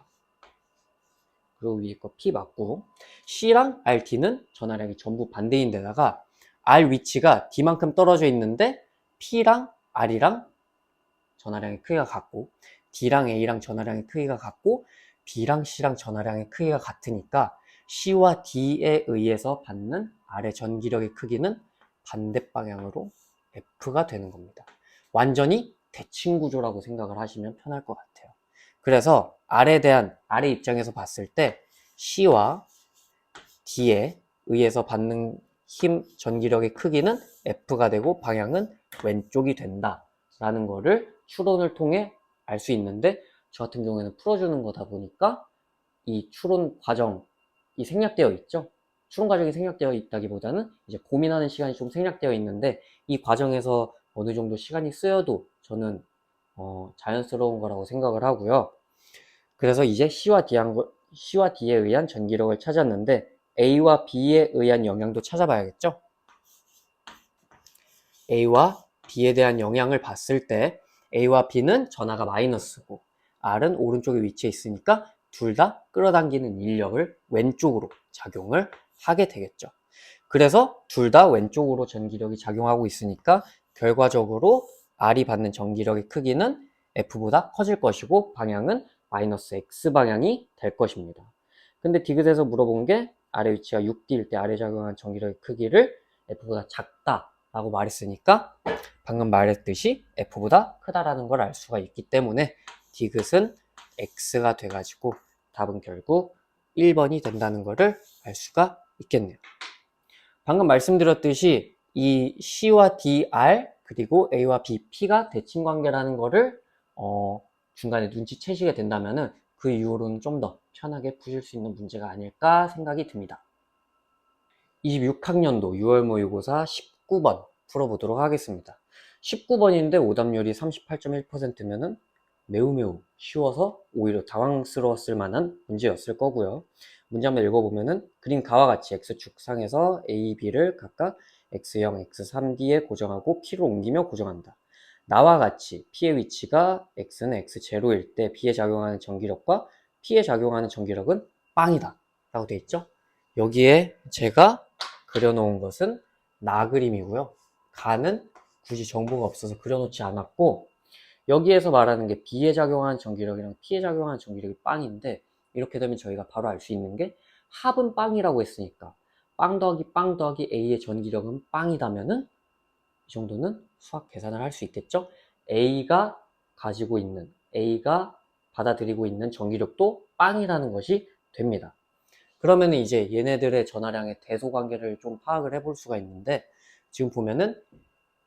그리고 위에 거 P 맞고, C랑 R, D는 전하량이 전부 반대인 데다가 R 위치가 D만큼 떨어져 있는데 P랑 R이랑 전하량의 크기가 같고 D랑 A랑 전하량의 크기가 같고 B랑 C랑 전하량의 크기가 같으니까 C와 D에 의해서 받는 R의 전기력의 크기는 반대 방향으로 F가 되는 겁니다. 완전히 대칭 구조라고 생각을 하시면 편할 것 같아요. 그래서 R에 대한 R의 입장에서 봤을 때 C와 D에 의해서 받는 힘, 전기력의 크기는 F가 되고 방향은 왼쪽이 된다 라는 거를 추론을 통해 알 수 있는데, 저 같은 경우에는 풀어주는 거다 보니까 이 추론 과정이 생략되어 있죠. 추론 과정이 생략되어 있다기보다는 이제 고민하는 시간이 좀 생략되어 있는데, 이 과정에서 어느 정도 시간이 쓰여도 저는 자연스러운 거라고 생각을 하고요. 그래서 이제 C와 D에 의한 전기력을 찾았는데 A와 B에 의한 영향도 찾아봐야겠죠. A와 B에 대한 영향을 봤을 때 A와 B는 전하가 마이너스고 R은 오른쪽에 위치해 있으니까 둘 다 끌어당기는 인력을 왼쪽으로 작용을 하게 되겠죠. 그래서 둘 다 왼쪽으로 전기력이 작용하고 있으니까 결과적으로 R이 받는 전기력의 크기는 F보다 커질 것이고 방향은 마이너스 X방향이 될 것입니다. 근데 디귿에서 물어본 게 아래 위치가 6D일 때 아래 작용한 전기력의 크기를 F보다 작다라고 말했으니까 방금 말했듯이 F보다 크다라는 걸 알 수가 있기 때문에 디귿은 X가 돼가지고 답은 결국 1번이 된다는 것을 알 수가 있겠네요. 방금 말씀드렸듯이 이 C와 D, R 그리고 A와 B, P가 대칭 관계라는 거를 중간에 눈치채시게 된다면은 그 이후로는 좀 더 편하게 푸실 수 있는 문제가 아닐까 생각이 듭니다. 26학년도 6월 모의고사 19번 풀어보도록 하겠습니다. 19번인데 오답률이 38.1%면은 매우 쉬워서 오히려 당황스러웠을 만한 문제였을 거고요. 문제 한번 읽어보면은 그림 가와 같이 X축상에서 A, B를 각각 X0, X3D에 고정하고 P로 옮기며 고정한다. 나와 같이 P의 위치가 X는 X0일 때 B에 작용하는 전기력과 P에 작용하는 전기력은 빵이다 라고 되어 있죠. 여기에 제가 그려놓은 것은 나 그림이고요. 가는 굳이 정보가 없어서 그려놓지 않았고, 여기에서 말하는 게 B에 작용하는 전기력이랑 P에 작용하는 전기력이 빵인데, 이렇게 되면 저희가 바로 알 수 있는 게 합은 빵이라고 했으니까 빵 더하기 A의 전기력은 빵이다면은 이 정도는 수학 계산을 할 수 있겠죠? A가 받아들이고 있는 전기력도 빵이라는 것이 됩니다. 그러면 이제 얘네들의 전하량의 대소 관계를 좀 파악을 해볼 수가 있는데, 지금 보면은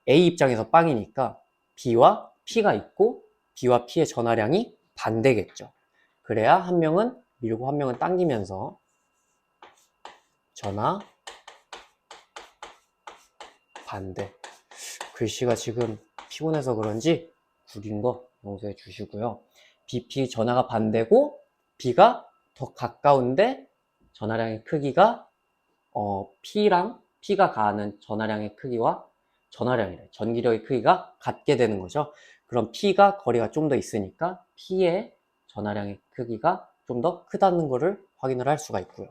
A 입장에서 빵이니까 B와 P가 있고 B와 P의 전하량이 반대겠죠. 그래야 한 명은 밀고 한 명은 당기면서 전하 반대. 글씨가 지금 피곤해서 그런지 구린 거 용서해 주시고요. BP 전하가 반대고 B가 더 가까운데 전하량의 크기가 P가 가하는 전하량의 크기와 전기력의 크기가 같게 되는 거죠. 그럼 P가 거리가 좀 더 있으니까 P의 전하량의 크기가 좀 더 크다는 것을 확인을 할 수가 있고요.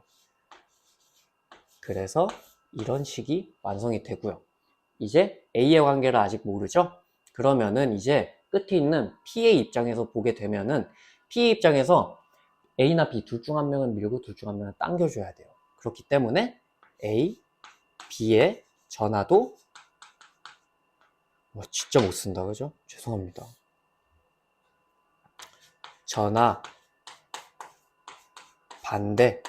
그래서 이런 식이 완성이 되고요. 이제 A의 관계를 아직 모르죠? 그러면은 이제 끝에 있는 P의 입장에서 보게 되면은 P의 입장에서 A나 B 둘 중 한 명은 밀고 둘 중 한 명은 당겨줘야 돼요. 그렇기 때문에 A, B의 전하도 진짜 못 쓴다, 그죠? 죄송합니다. 전하 반대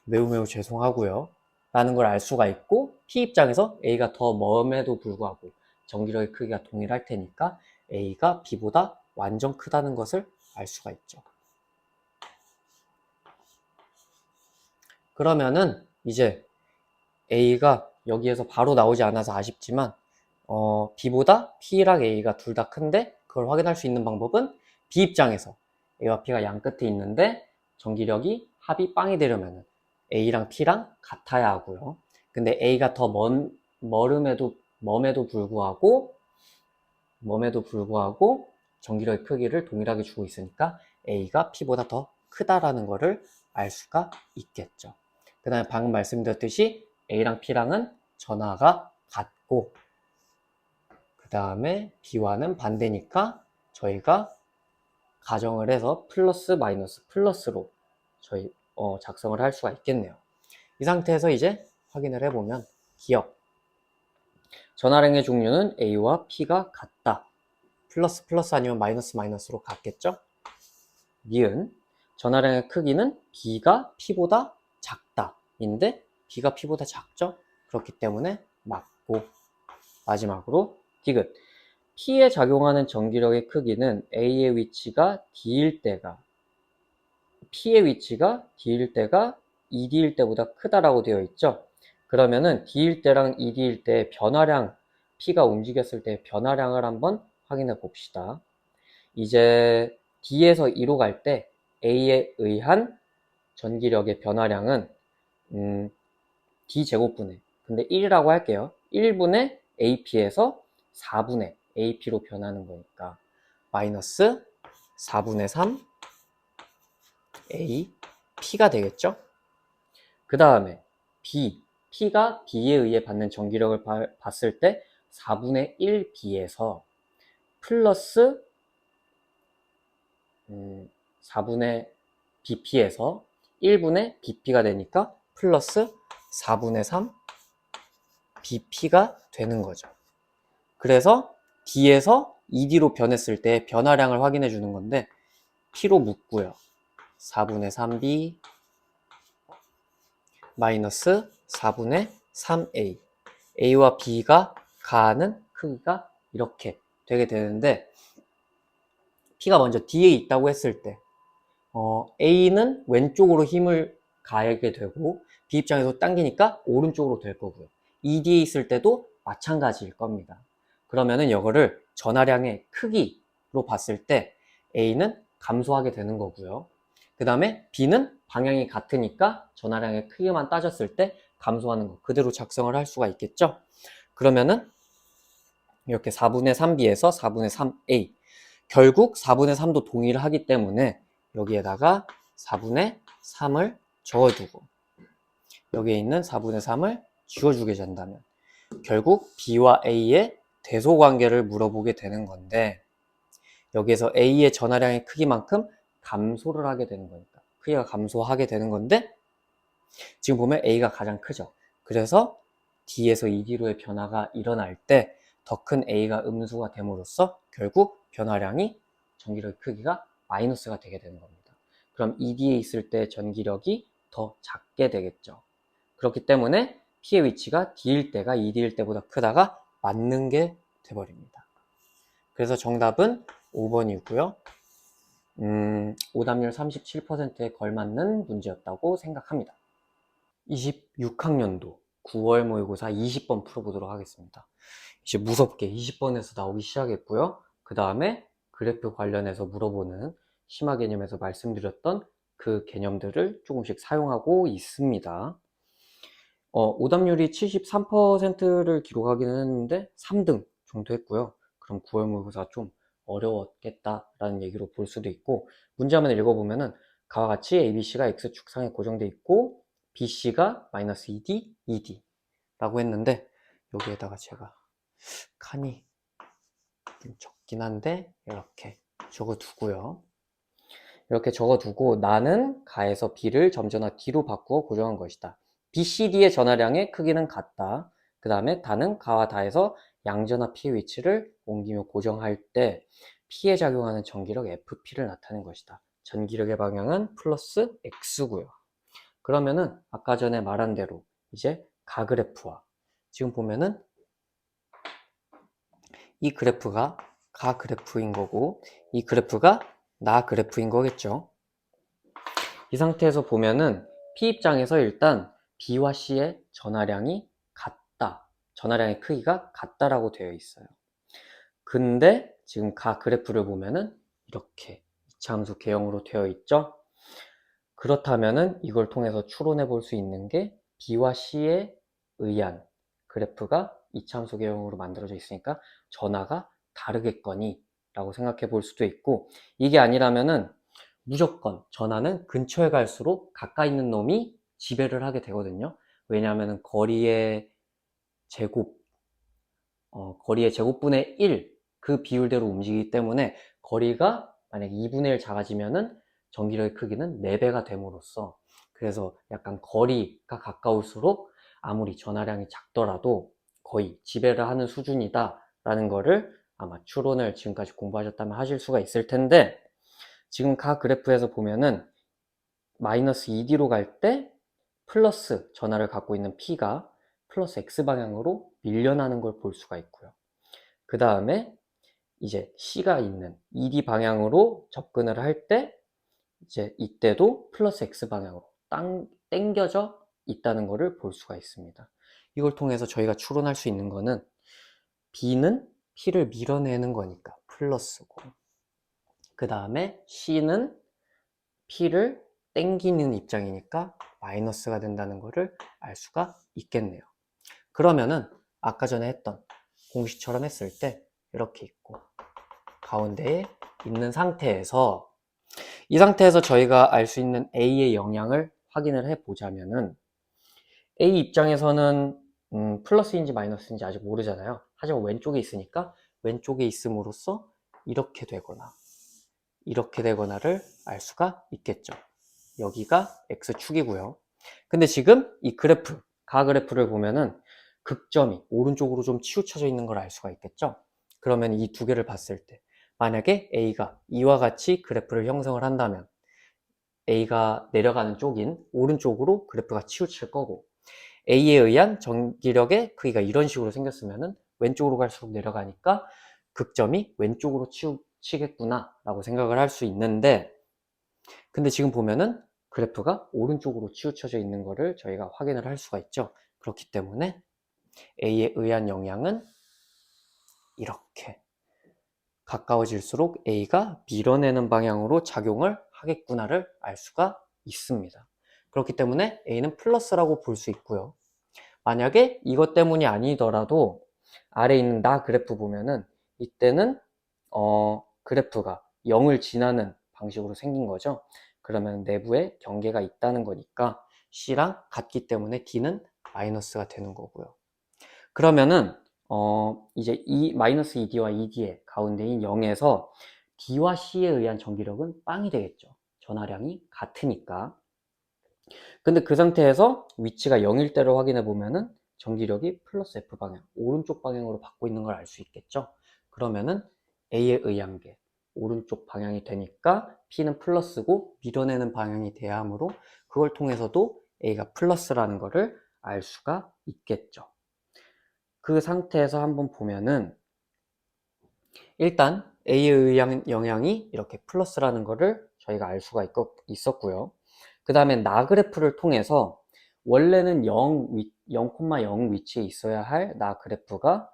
매우 죄송하고요 라는 걸 알 수가 있고, P 입장에서 A가 더 먼에도 불구하고 전기력의 크기가 동일할 테니까 A가 B보다 완전 크다는 것을 알 수가 있죠. 그러면은 이제 A가 여기에서 바로 나오지 않아서 아쉽지만 B보다 P랑 A가 둘 다 큰데, 그걸 확인할 수 있는 방법은 B 입장에서 A와 P가 양 끝에 있는데 전기력이 합이 빵이 되려면 A랑 P랑 같아야 하고요. 근데 A가 더 멈에도 불구하고 전기력의 크기를 동일하게 주고 있으니까 A가 P보다 더 크다라는 것을 알 수가 있겠죠. 그 다음에 방금 말씀드렸듯이 A랑 P랑은 전하가 같고, 그 다음에 B와는 반대니까 저희가 가정을 해서 플러스 마이너스 플러스로 저희 작성을 할 수가 있겠네요. 이 상태에서 이제 확인을 해보면 기억 전하량의 종류는 A와 P가 같다. 플러스 플러스 아니면 마이너스 마이너스로 같겠죠? 니은 전하량의 크기는 B가 P보다 작다 인데 B가 P보다 작죠? 그렇기 때문에 맞고, 마지막으로 디귿 P에 작용하는 전기력의 크기는 A의 위치가 D일 때가 P의 위치가 D일 때가 ED일 때보다 크다라고 되어 있죠. 그러면은 D일 때랑 ED일 때 변화량, P가 움직였을 때 변화량을 한번 확인해 봅시다. 이제 D에서 E로 갈 때 A에 의한 전기력의 변화량은 D제곱분의, 근데 1이라고 할게요. 1분의 AP에서 4분의 AP로 변하는 거니까 마이너스 4분의 3 AP가 되겠죠? 그 다음에 P가 B에 의해 받는 전기력을 봤을 때 4분의 1B에서 플러스 4분의 BP에서 1분의 BP가 되니까 플러스 4분의 3 BP가 되는 거죠. 그래서 D에서 ED로 변했을 때 변화량을 확인해 주는 건데 P로 묶고요. 4분의 3B 마이너스 4분의 3A A와 B가 가하는 크기가 이렇게 되게 되는데, P가 먼저 D에 있다고 했을 때 A는 왼쪽으로 힘을 가하게 되고 B 입장에서 당기니까 오른쪽으로 될 거고요. ED에 있을 때도 마찬가지일 겁니다. 그러면은 이거를 전하량의 크기로 봤을 때 A는 감소하게 되는 거고요. 그 다음에 B는 방향이 같으니까 전하량의 크기만 따졌을 때 감소하는 거 그대로 작성을 할 수가 있겠죠. 그러면은 이렇게 4분의 3B에서 4분의 3A, 결국 4분의 3도 동의를 하기 때문에 여기에다가 4분의 3을 적어두고 여기에 있는 4분의 3을 지워주게 된다면 결국 B와 A의 대소관계를 물어보게 되는 건데, 여기에서 A의 전하량의 크기만큼 감소를 하게 되는 거니까 크기가 감소하게 되는 건데, 지금 보면 A가 가장 크죠. 그래서 D에서 ED로의 변화가 일어날 때 더 큰 A가 음수가 됨으로써 결국 변화량이 전기력의 크기가 마이너스가 되게 되는 겁니다. 그럼 ED에 있을 때 전기력이 더 작게 되겠죠. 그렇기 때문에 P의 위치가 D일 때가 ED일 때보다 크다가 맞는 게 돼버립니다. 그래서 정답은 5번이고요. 오답률 37%에 걸맞는 문제였다고 생각합니다. 26학년도 9월 모의고사 20번 풀어보도록 하겠습니다. 이제 무섭게 20번에서 나오기 시작했고요. 그 다음에 그래프 관련해서 물어보는 심화 개념에서 말씀드렸던 그 개념들을 조금씩 사용하고 있습니다. 오답률이 73%를 기록하기는 했는데 3등 정도 했고요. 그럼 9월 모의고사 좀 어려웠겠다라는 얘기로 볼 수도 있고, 문제 한번 읽어보면은 가와 같이 ABC가 X축상에 고정되어 있고 BC가 마이너스 2D, 2D 라고 했는데, 여기에다가 제가 칸이 좀 적긴 한데 이렇게 적어두고요. 이렇게 적어두고 나는 가에서 B를 점전화 D로 바꾸어 고정한 것이다. BCD의 전하량의 크기는 같다. 그 다음에 다는 가와 다에서 양전화 P의 위치를 옮기며 고정할 때 P에 작용하는 전기력 FP를 나타낸 것이다. 전기력의 방향은 플러스 X고요. 그러면은 아까 전에 말한 대로 이제 가그래프와 지금 보면은 이 그래프가 가 그래프인 거고 이 그래프가 나 그래프인 거겠죠. 이 상태에서 보면은 P 입장에서 일단 B와 C의 전하량이 같다. 전하량의 크기가 같다라고 되어 있어요. 근데 지금 가 그래프를 보면은 이렇게 이차함수 개형으로 되어 있죠. 그렇다면은 이걸 통해서 추론해 볼 수 있는 게 B와 C에 의한 그래프가 이차함수 개형으로 만들어져 있으니까 전하가 다르겠거니 라고 생각해 볼 수도 있고, 이게 아니라면은 무조건 전하는 근처에 갈수록 가까이 있는 놈이 지배를 하게 되거든요. 왜냐하면 거리의 제곱, 거리의 제곱분의 1 그 비율대로 움직이기 때문에 거리가 만약 2분의 1 작아지면은 전기력의 크기는 4배가 됨으로써, 그래서 약간 거리가 가까울수록 아무리 전하량이 작더라도 거의 지배를 하는 수준이다 라는 거를 아마 추론을 지금까지 공부하셨다면 하실 수가 있을 텐데, 지금 각 그래프에서 보면은 마이너스 2D로 갈 때 플러스 전하를 갖고 있는 P가 플러스 X방향으로 밀려나는 걸 볼 수가 있고요. 그 다음에 이제 C가 있는 2D 방향으로 접근을 할 때 이제 이때도 플러스 X방향으로 당겨져 있다는 것을 볼 수가 있습니다. 이걸 통해서 저희가 추론할 수 있는 거는 B는 P를 밀어내는 거니까 플러스고, 그 다음에 C는 P를 땡기는 입장이니까 마이너스가 된다는 것을 알 수가 있겠네요. 그러면은 아까 전에 했던 공식처럼 했을 때 이렇게 있고 가운데에 있는 상태에서, 이 상태에서 저희가 알 수 있는 A의 영향을 확인을 해 보자면은 A 입장에서는 플러스인지 마이너스인지 아직 모르잖아요. 하지만 왼쪽에 있으니까 왼쪽에 있음으로써 이렇게 되거나 이렇게 되거나를 알 수가 있겠죠. 여기가 X축이고요. 근데 지금 이 그래프, 가 그래프를 보면은 극점이 오른쪽으로 좀 치우쳐져 있는 걸 알 수가 있겠죠. 그러면 이 두 개를 봤을 때 만약에 A가 이와 같이 그래프를 형성을 한다면 A가 내려가는 쪽인 오른쪽으로 그래프가 치우칠 거고, A에 의한 전기력의 크기가 이런 식으로 생겼으면은 왼쪽으로 갈수록 내려가니까 극점이 왼쪽으로 치우치겠구나 라고 생각을 할 수 있는데, 근데 지금 보면은 그래프가 오른쪽으로 치우쳐져 있는 거를 저희가 확인을 할 수가 있죠. 그렇기 때문에 A에 의한 영향은 이렇게 가까워질수록 A가 밀어내는 방향으로 작용을 하겠구나를 알 수가 있습니다. 그렇기 때문에 A는 플러스라고 볼 수 있고요. 만약에 이것 때문이 아니더라도 아래에 있는 나 그래프 보면은 이때는 그래프가 0을 지나는 방식으로 생긴 거죠. 그러면 내부에 경계가 있다는 거니까 C랑 같기 때문에 D는 마이너스가 되는 거고요. 그러면은 이제 마이너스 2D와 2D의 가운데인 0에서 D와 C에 의한 전기력은 빵이 되겠죠. 전하량이 같으니까. 근데 그 상태에서 위치가 0일 때를 확인해 보면은 전기력이 플러스 F 방향, 오른쪽 방향으로 받고 있는 걸 알 수 있겠죠. 그러면은 A에 의한 게 오른쪽 방향이 되니까 P는 플러스고 밀어내는 방향이 돼야 하므로 그걸 통해서도 A가 플러스라는 거를 알 수가 있겠죠. 그 상태에서 한번 보면은 일단 A에 의한 영향이 이렇게 플러스라는 거를 저희가 알 수가 있었고요. 그 다음에 나 그래프를 통해서 원래는 0,0 위치에 있어야 할 나 그래프가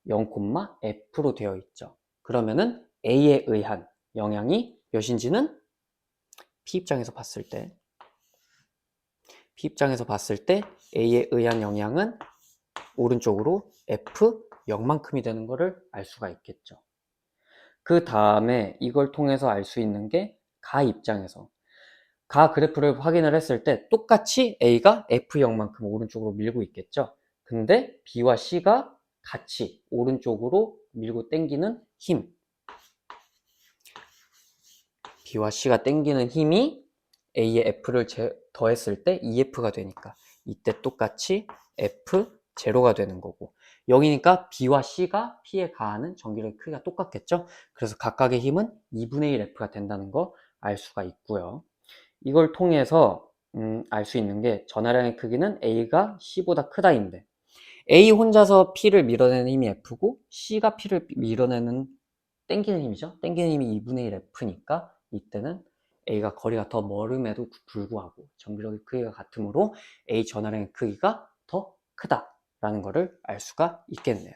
0,F로 되어 있죠. 그러면은 A에 의한 영향이 몇인지는 P 입장에서 봤을 때 A에 의한 영향은 오른쪽으로 F 0만큼이 되는 것을 알 수가 있겠죠. 그 다음에 이걸 통해서 알 수 있는 게 가 입장에서 가 그래프를 확인을 했을 때 똑같이 A가 F0만큼 오른쪽으로 밀고 있겠죠. 근데 B와 C가 같이 오른쪽으로 밀고 당기는 힘, B와 C가 당기는 힘이 A에 F를 더했을 때 EF가 되니까 이때 똑같이 F0가 되는 거고, 여기니까 B와 C가 P에 가하는 전기력의 크기가 똑같겠죠. 그래서 각각의 힘은 2분의 1 F가 된다는 거 알 수가 있고요. 이걸 통해서 알 수 있는 게 전하량의 크기는 A가 C보다 크다인데, A 혼자서 P를 밀어내는 힘이 F고 C가 P를 밀어내는 당기는 힘이죠. 당기는 힘이 2분의 1 F니까 이때는 A가 거리가 더 멀음에도 불구하고 전기력의 크기가 같으므로 A 전하량의 크기가 더 크다라는 것을 알 수가 있겠네요.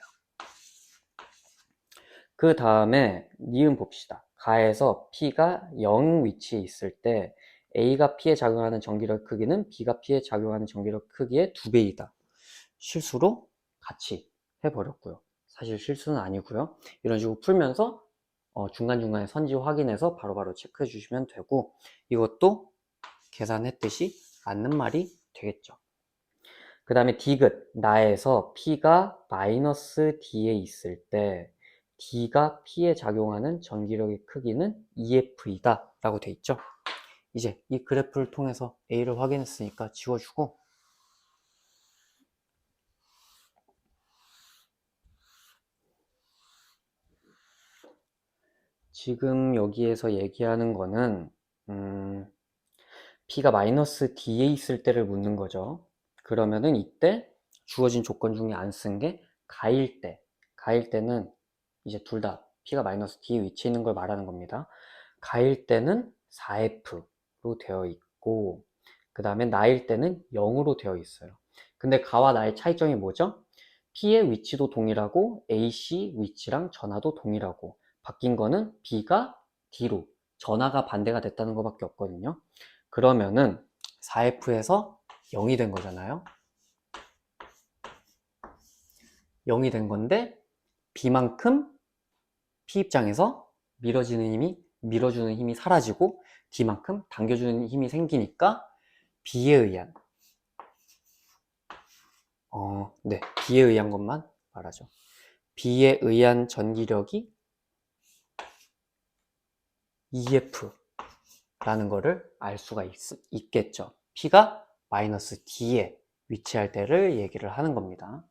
그 다음에 니은 봅시다. 가에서 P가 0 위치에 있을 때 A가 P에 작용하는 전기력 크기는 B가 P에 작용하는 전기력 크기의 2배이다. 실수로 같이 해버렸고요. 사실 실수는 아니고요. 이런 식으로 풀면서 중간중간에 선지 확인해서 바로바로 체크해 주시면 되고, 이것도 계산했듯이 맞는 말이 되겠죠. 그 다음에 디귿, 나에서 P가 마이너스 D에 있을 때 D가 P에 작용하는 전기력의 크기는 EF이다 라고 돼 있죠. 이제 이 그래프를 통해서 A를 확인했으니까 지워주고, 지금 여기에서 얘기하는 거는 P가 마이너스 D에 있을 때를 묻는 거죠. 그러면은 이때 주어진 조건 중에 안 쓴 게 가일 때는 이제 둘 다 P가 마이너스 D에 위치해 있는 걸 말하는 겁니다. 가일 때는 4F로 되어 있고, 그 다음에 나일 때는 0으로 되어 있어요. 근데 가와 나의 차이점이 뭐죠? P의 위치도 동일하고 AC 위치랑 전하도 동일하고, 바뀐 거는 B가 D로 전하가 반대가 됐다는 것밖에 없거든요. 그러면은 4F에서 0이 된 거잖아요. 0이 된 건데 B만큼 P 입장에서 밀어주는 힘이 사라지고 D만큼 당겨주는 힘이 생기니까 B에 의한 B에 의한 것만 말하죠. B에 의한 전기력이 EF라는 거를 알 수가 있겠죠. P가 마이너스 D에 위치할 때를 얘기를 하는 겁니다.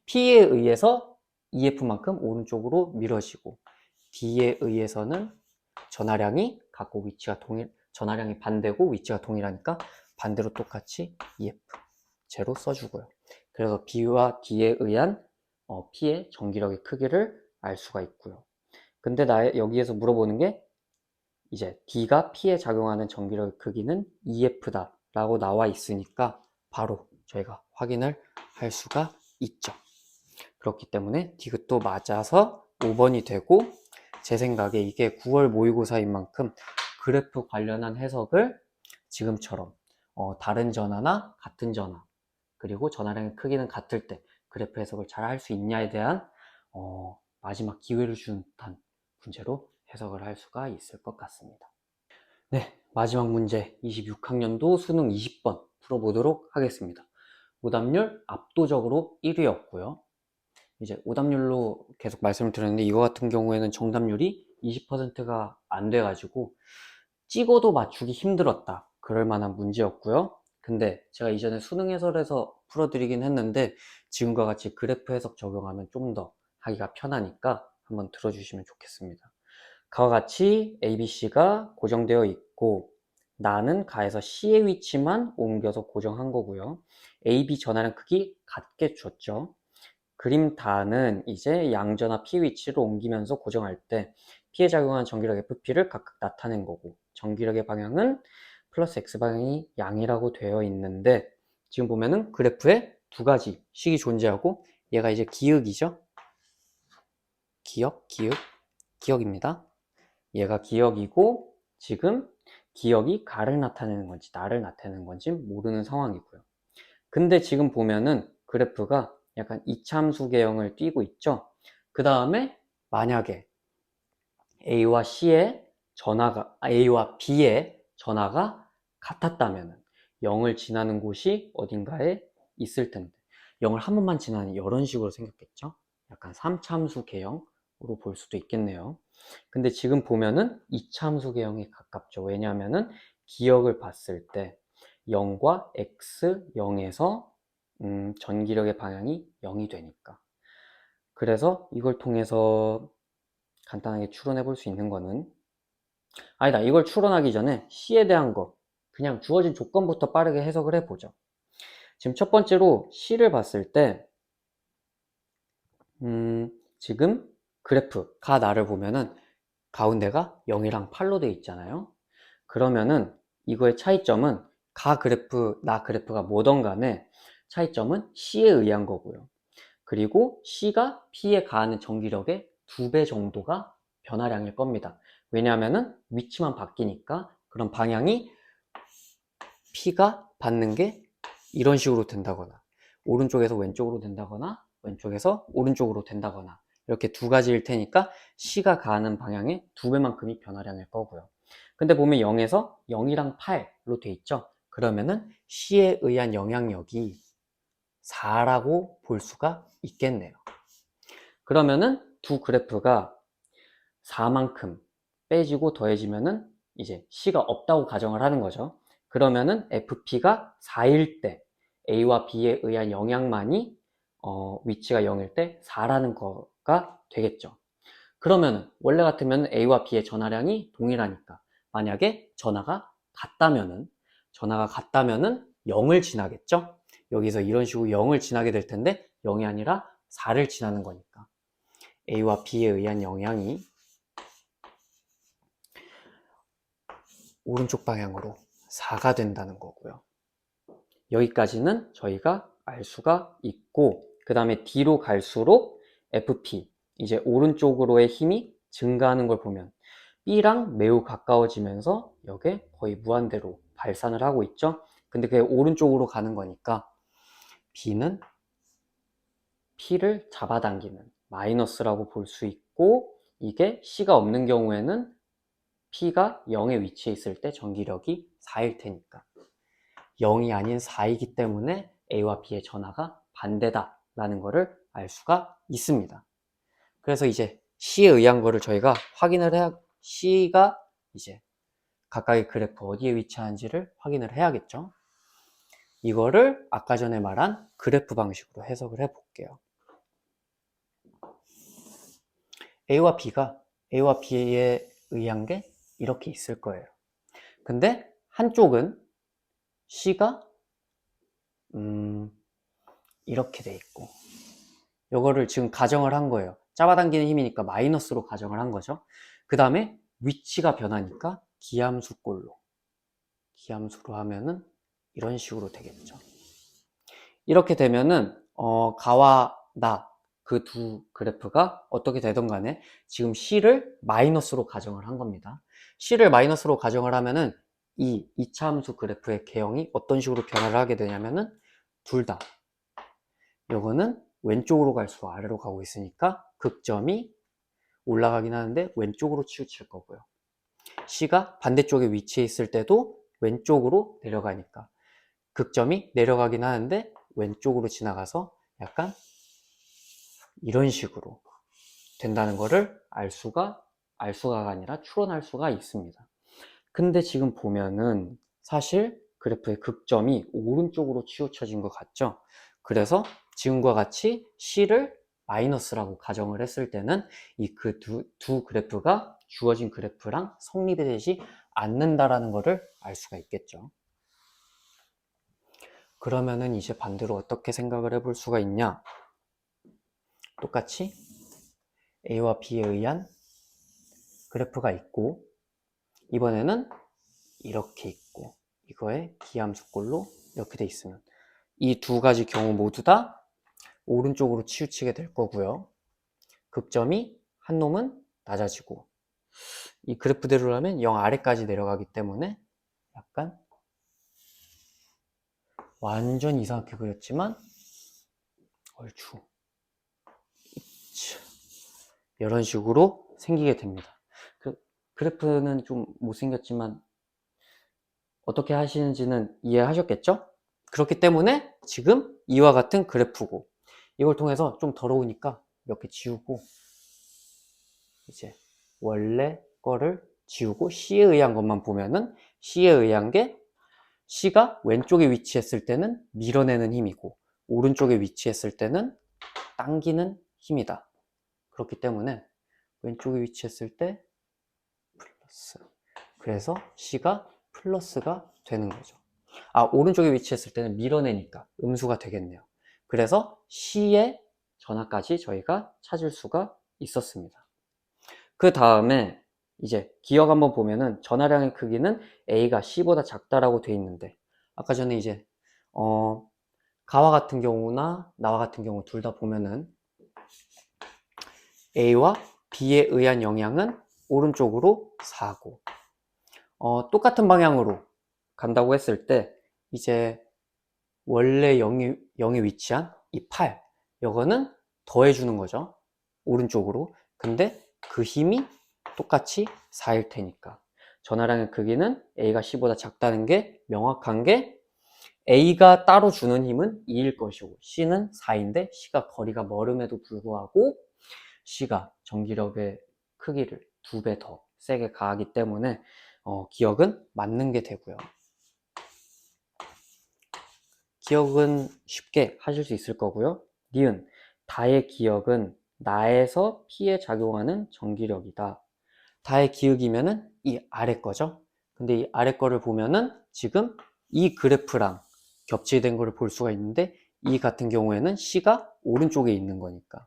P에 의해서 EF만큼 오른쪽으로 밀어지고, D에 의해서는 전하량이 각각 전하량이 반대고 위치가 동일하니까 반대로 똑같이 EF 제로 써주고요. 그래서 B와 D에 의한 P의 전기력의 크기를 알 수가 있고요. 근데 여기에서 물어보는 게 이제 D가 P에 작용하는 전기력의 크기는 EF다 라고 나와 있으니까 바로 저희가 확인을 할 수가 있죠. 그렇기 때문에 디귿도 맞아서 5번이 되고, 제 생각에 이게 9월 모의고사인 만큼 그래프 관련한 해석을 지금처럼 다른 전화나 같은 전화, 그리고 전화량의 크기는 같을 때 그래프 해석을 잘 할 수 있냐에 대한 마지막 기회를 준 듯한 문제로 해석을 할 수가 있을 것 같습니다. 네, 마지막 문제 26학년도 수능 20번 풀어보도록 하겠습니다. 오답률 압도적으로 1위였고요. 이제 오답률로 계속 말씀을 드렸는데, 이거 같은 경우에는 정답률이 20%가 안 돼가지고 찍어도 맞추기 힘들었다, 그럴 만한 문제였고요. 근데 제가 이전에 수능 해설에서 풀어드리긴 했는데, 지금과 같이 그래프 해석 적용하면 좀 더 하기가 편하니까 한번 들어주시면 좋겠습니다. 그와 같이 ABC가 고정되어 있고, 나는 가에서 C의 위치만 옮겨서 고정한 거고요. AB 전하량 크기 같게 줬죠. 그림 다는 이제 양전하 P 위치를 옮기면서 고정할 때 P에 작용한 전기력 FP를 각각 나타낸 거고, 전기력의 방향은 플러스 X방향이 양이라고 되어 있는데, 지금 보면은 그래프에 두 가지 식이 존재하고, 얘가 이제 기역이죠. 기역입니다. 얘가 기역이고, 지금 기역이 가를 나타내는 건지 나를 나타내는 건지 모르는 상황이고요. 근데 지금 보면은 그래프가 약간 이참수 계형을 띠고 있죠. 그 다음에 만약에 A와 B의 전하가 같았다면 0을 지나는 곳이 어딘가에 있을 텐데, 0을 한 번만 지나는 이런 식으로 생겼겠죠. 약간 3참수 계형으로 볼 수도 있겠네요. 근데 지금 보면은 이참수 계형에 가깝죠. 왜냐하면은 기역을 봤을 때 0과 x, 0에서 전기력의 방향이 0이 되니까. 그래서 이걸 통해서 간단하게 추론해 볼 수 있는 거는, 아니다, 이걸 추론하기 전에 C에 대한 거 그냥 주어진 조건부터 빠르게 해석을 해보죠. 지금 첫 번째로 C를 봤을 때 지금 그래프 가 나를 보면은 가운데가 0이랑 8로 되어 있잖아요. 그러면은 이거의 차이점은 나 그래프가 뭐든 간에 차이점은 C에 의한 거고요. 그리고 C가 P에 가하는 전기력의 2배 정도가 변화량일 겁니다. 왜냐하면은 위치만 바뀌니까. 그럼 방향이 P가 받는 게 이런 식으로 된다거나, 오른쪽에서 왼쪽으로 된다거나, 왼쪽에서 오른쪽으로 된다거나, 이렇게 두 가지일 테니까 C가 가는 방향의 2배만큼이 변화량일 거고요. 근데 보면 0에서 0이랑 8로 돼 있죠. 그러면은 C에 의한 영향력이 4라고 볼 수가 있겠네요. 그러면은 두 그래프가 4만큼 빼지고 더해지면은 이제 C가 없다고 가정을 하는 거죠. 그러면은 FP가 4일 때 A와 B에 의한 영향만이 위치가 0일 때 4라는 거가 되겠죠. 그러면은 원래 같으면 A와 B의 전하량이 동일하니까, 만약에 전하가 같다면은 0을 지나겠죠. 여기서 이런 식으로 0을 지나게 될 텐데 0이 아니라 4를 지나는 거니까 A와 B에 의한 영향이 오른쪽 방향으로 4가 된다는 거고요. 여기까지는 저희가 알 수가 있고, 그 다음에 뒤로 갈수록 FP, 이제 오른쪽으로의 힘이 증가하는 걸 보면 B랑 매우 가까워지면서 여기에 거의 무한대로 발산을 하고 있죠. 근데 그게 오른쪽으로 가는 거니까 B는 P를 잡아당기는 마이너스라고 볼 수 있고, 이게 C가 없는 경우에는 P가 0의 위치에 있을 때 전기력이 4일 테니까 0이 아닌 4이기 때문에 A와 B의 전하가 반대다 라는 것을 알 수가 있습니다. 그래서 이제 C에 의한 거를 저희가 확인을 해야, C가 이제 각각의 그래프 어디에 위치하는지를 확인을 해야겠죠. 이거를 아까 전에 말한 그래프 방식으로 해석을 해볼게요. A와 B에 의한 게 이렇게 있을 거예요. 근데 한쪽은 C가 이렇게 돼 있고, 요거를 지금 가정을 한 거예요. 잡아당기는 힘이니까 마이너스로 가정을 한 거죠. 그 다음에 위치가 변하니까 기함수꼴로 하면은 이런 식으로 되겠죠. 이렇게 되면은 가와 나 그 두 그래프가 어떻게 되든 간에 지금 C를 마이너스로 가정을 한 겁니다. C를 마이너스로 가정을 하면은 이 이차함수 그래프의 개형이 어떤 식으로 변화를 하게 되냐면은 둘 다 요거는 왼쪽으로 갈수록 아래로 가고 있으니까 극점이 올라가긴 하는데 왼쪽으로 치우칠 거고요. C가 반대쪽에 위치해 있을 때도 왼쪽으로 내려가니까 극점이 내려가긴 하는데 왼쪽으로 지나가서 약간 이런 식으로 된다는 거를 알 수가 아니라 추론할 수가 있습니다. 근데 지금 보면은 사실 그래프의 극점이 오른쪽으로 치우쳐진 것 같죠? 그래서 지금과 같이 C를 마이너스라고 가정을 했을 때는 이 그 두 그래프가 주어진 그래프랑 성립되지 않는다라는 것을 알 수가 있겠죠. 그러면은 이제 반대로 어떻게 생각을 해볼 수가 있냐? 똑같이 A와 B에 의한 그래프가 있고 이번에는 이렇게 있고 이거에 기함수꼴로 이렇게 돼 있으면 이 두 가지 경우 모두 다 오른쪽으로 치우치게 될 거고요. 극점이 한 놈은 낮아지고 이 그래프대로라면 0 아래까지 내려가기 때문에 약간 완전 이상하게 그렸지만 얼추 이런 식으로 생기게 됩니다. 그래프는 좀 못생겼지만 어떻게 하시는지는 이해하셨겠죠? 그렇기 때문에 지금 이와 같은 그래프고 이걸 통해서 좀 더러우니까 몇 개 지우고 이제 원래 거를 지우고 C에 의한 것만 보면은 C에 의한 게 C가 왼쪽에 위치했을 때는 밀어내는 힘이고 오른쪽에 위치했을 때는 당기는 힘이다. 그렇기 때문에 왼쪽에 위치했을 때 플러스 그래서 C가 플러스가 되는 거죠. 오른쪽에 위치했을 때는 밀어내니까 음수가 되겠네요. 그래서 C의 전하까지 저희가 찾을 수가 있었습니다. 그 다음에 이제 기억 한번 보면은 전하량의 크기는 A가 C보다 작다라고 돼 있는데 아까 전에 이제 가와 같은 경우나 나와 같은 경우 둘 다 보면은 A와 B에 의한 영향은 오른쪽으로 4고 똑같은 방향으로 간다고 했을 때 이제 원래 0에 위치한 이 8, 이거는 더해주는 거죠. 오른쪽으로. 근데 그 힘이 똑같이 4일 테니까. 전하량의 크기는 A가 C보다 작다는 게 명확한 게 A가 따로 주는 힘은 2일 것이고 C는 4인데 C가 거리가 멀음에도 불구하고 C가 전기력의 크기를 2배 더 세게 가하기 때문에 기억은 맞는 게 되고요. 기억은 쉽게 하실 수 있을 거고요. 니은, 다의 기억은 나에서 P에 작용하는 전기력이다. 다의 기억이면은 이 아래 거죠. 근데 이 아래 거를 보면은 지금 이 그래프랑 겹치된 거를 볼 수가 있는데 이 같은 경우에는 C가 오른쪽에 있는 거니까.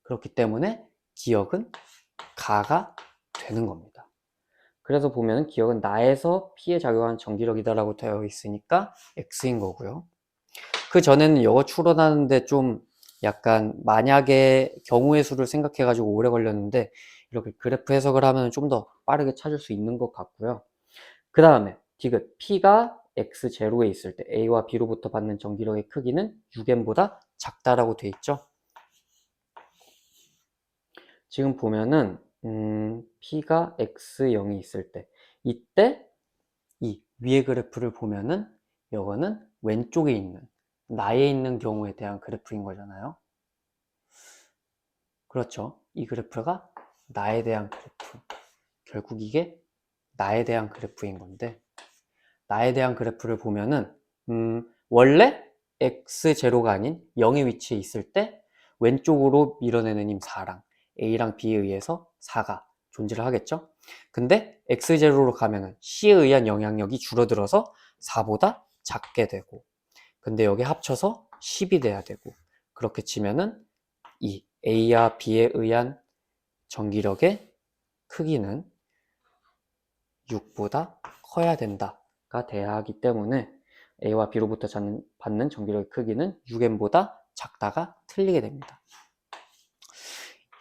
그렇기 때문에 기억은 가가 되는 겁니다. 그래서 보면 기억은 나에서 P에 작용하는 전기력이다라고 되어 있으니까 X인 거고요. 그 전에는 이거 추론하는데 좀 약간 만약의 경우의 수를 생각해가지고 오래 걸렸는데 이렇게 그래프 해석을 하면 좀 더 빠르게 찾을 수 있는 것 같고요. 그 다음에 디귿 P가 X0에 있을 때 A와 B로부터 받는 전기력의 크기는 6M보다 작다라고 돼 있죠. 지금 보면은 P가 X0이 있을 때 이때 이 위의 그래프를 보면은 이거는 왼쪽에 있는 나에 있는 경우에 대한 그래프인 거잖아요. 그렇죠. 이 그래프가 나에 대한 그래프. 결국 이게 나에 대한 그래프인 건데 나에 대한 그래프를 보면은 원래 x0가 아닌 0의 위치에 있을 때 왼쪽으로 밀어내는 힘 4랑 A랑 B에 의해서 4가 존재를 하겠죠. 근데 x0로 가면은 C에 의한 영향력이 줄어들어서 4보다 작게 되고 근데 여기 합쳐서 10이 돼야 되고 그렇게 치면은 이 A와 B에 의한 전기력의 크기는 6보다 커야 된다가 돼야 하기 때문에 A와 B로부터 받는 전기력의 크기는 6n보다 작다가 틀리게 됩니다.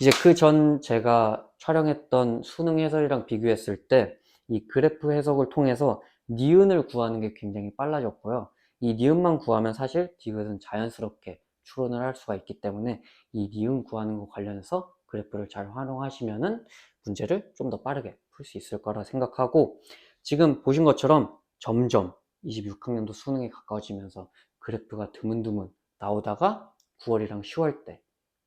이제 그 전 제가 촬영했던 수능 해설이랑 비교했을 때 이 그래프 해석을 통해서 니은을 구하는 게 굉장히 빨라졌고요. 이 니은만 구하면 사실 디귿은 자연스럽게 추론을 할 수가 있기 때문에 이 니은 구하는 거 관련해서 그래프를 잘 활용하시면은 문제를 좀 더 빠르게 풀 수 있을 거라 생각하고, 지금 보신 것처럼 점점 26학년도 수능에 가까워지면서 그래프가 드문드문 나오다가 9월이랑 10월 때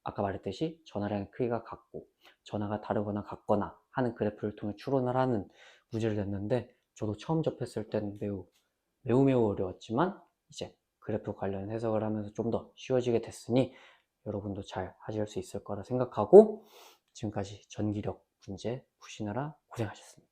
아까 말했듯이 전화량의 크기가 같고 전화가 다르거나 같거나 하는 그래프를 통해 추론을 하는 문제를 냈는데, 저도 처음 접했을 때는 매우 어려웠지만 이제 그래프 관련 해석을 하면서 좀 더 쉬워지게 됐으니 여러분도 잘 하실 수 있을 거라 생각하고, 지금까지 전기력 문제 푸시느라 고생하셨습니다.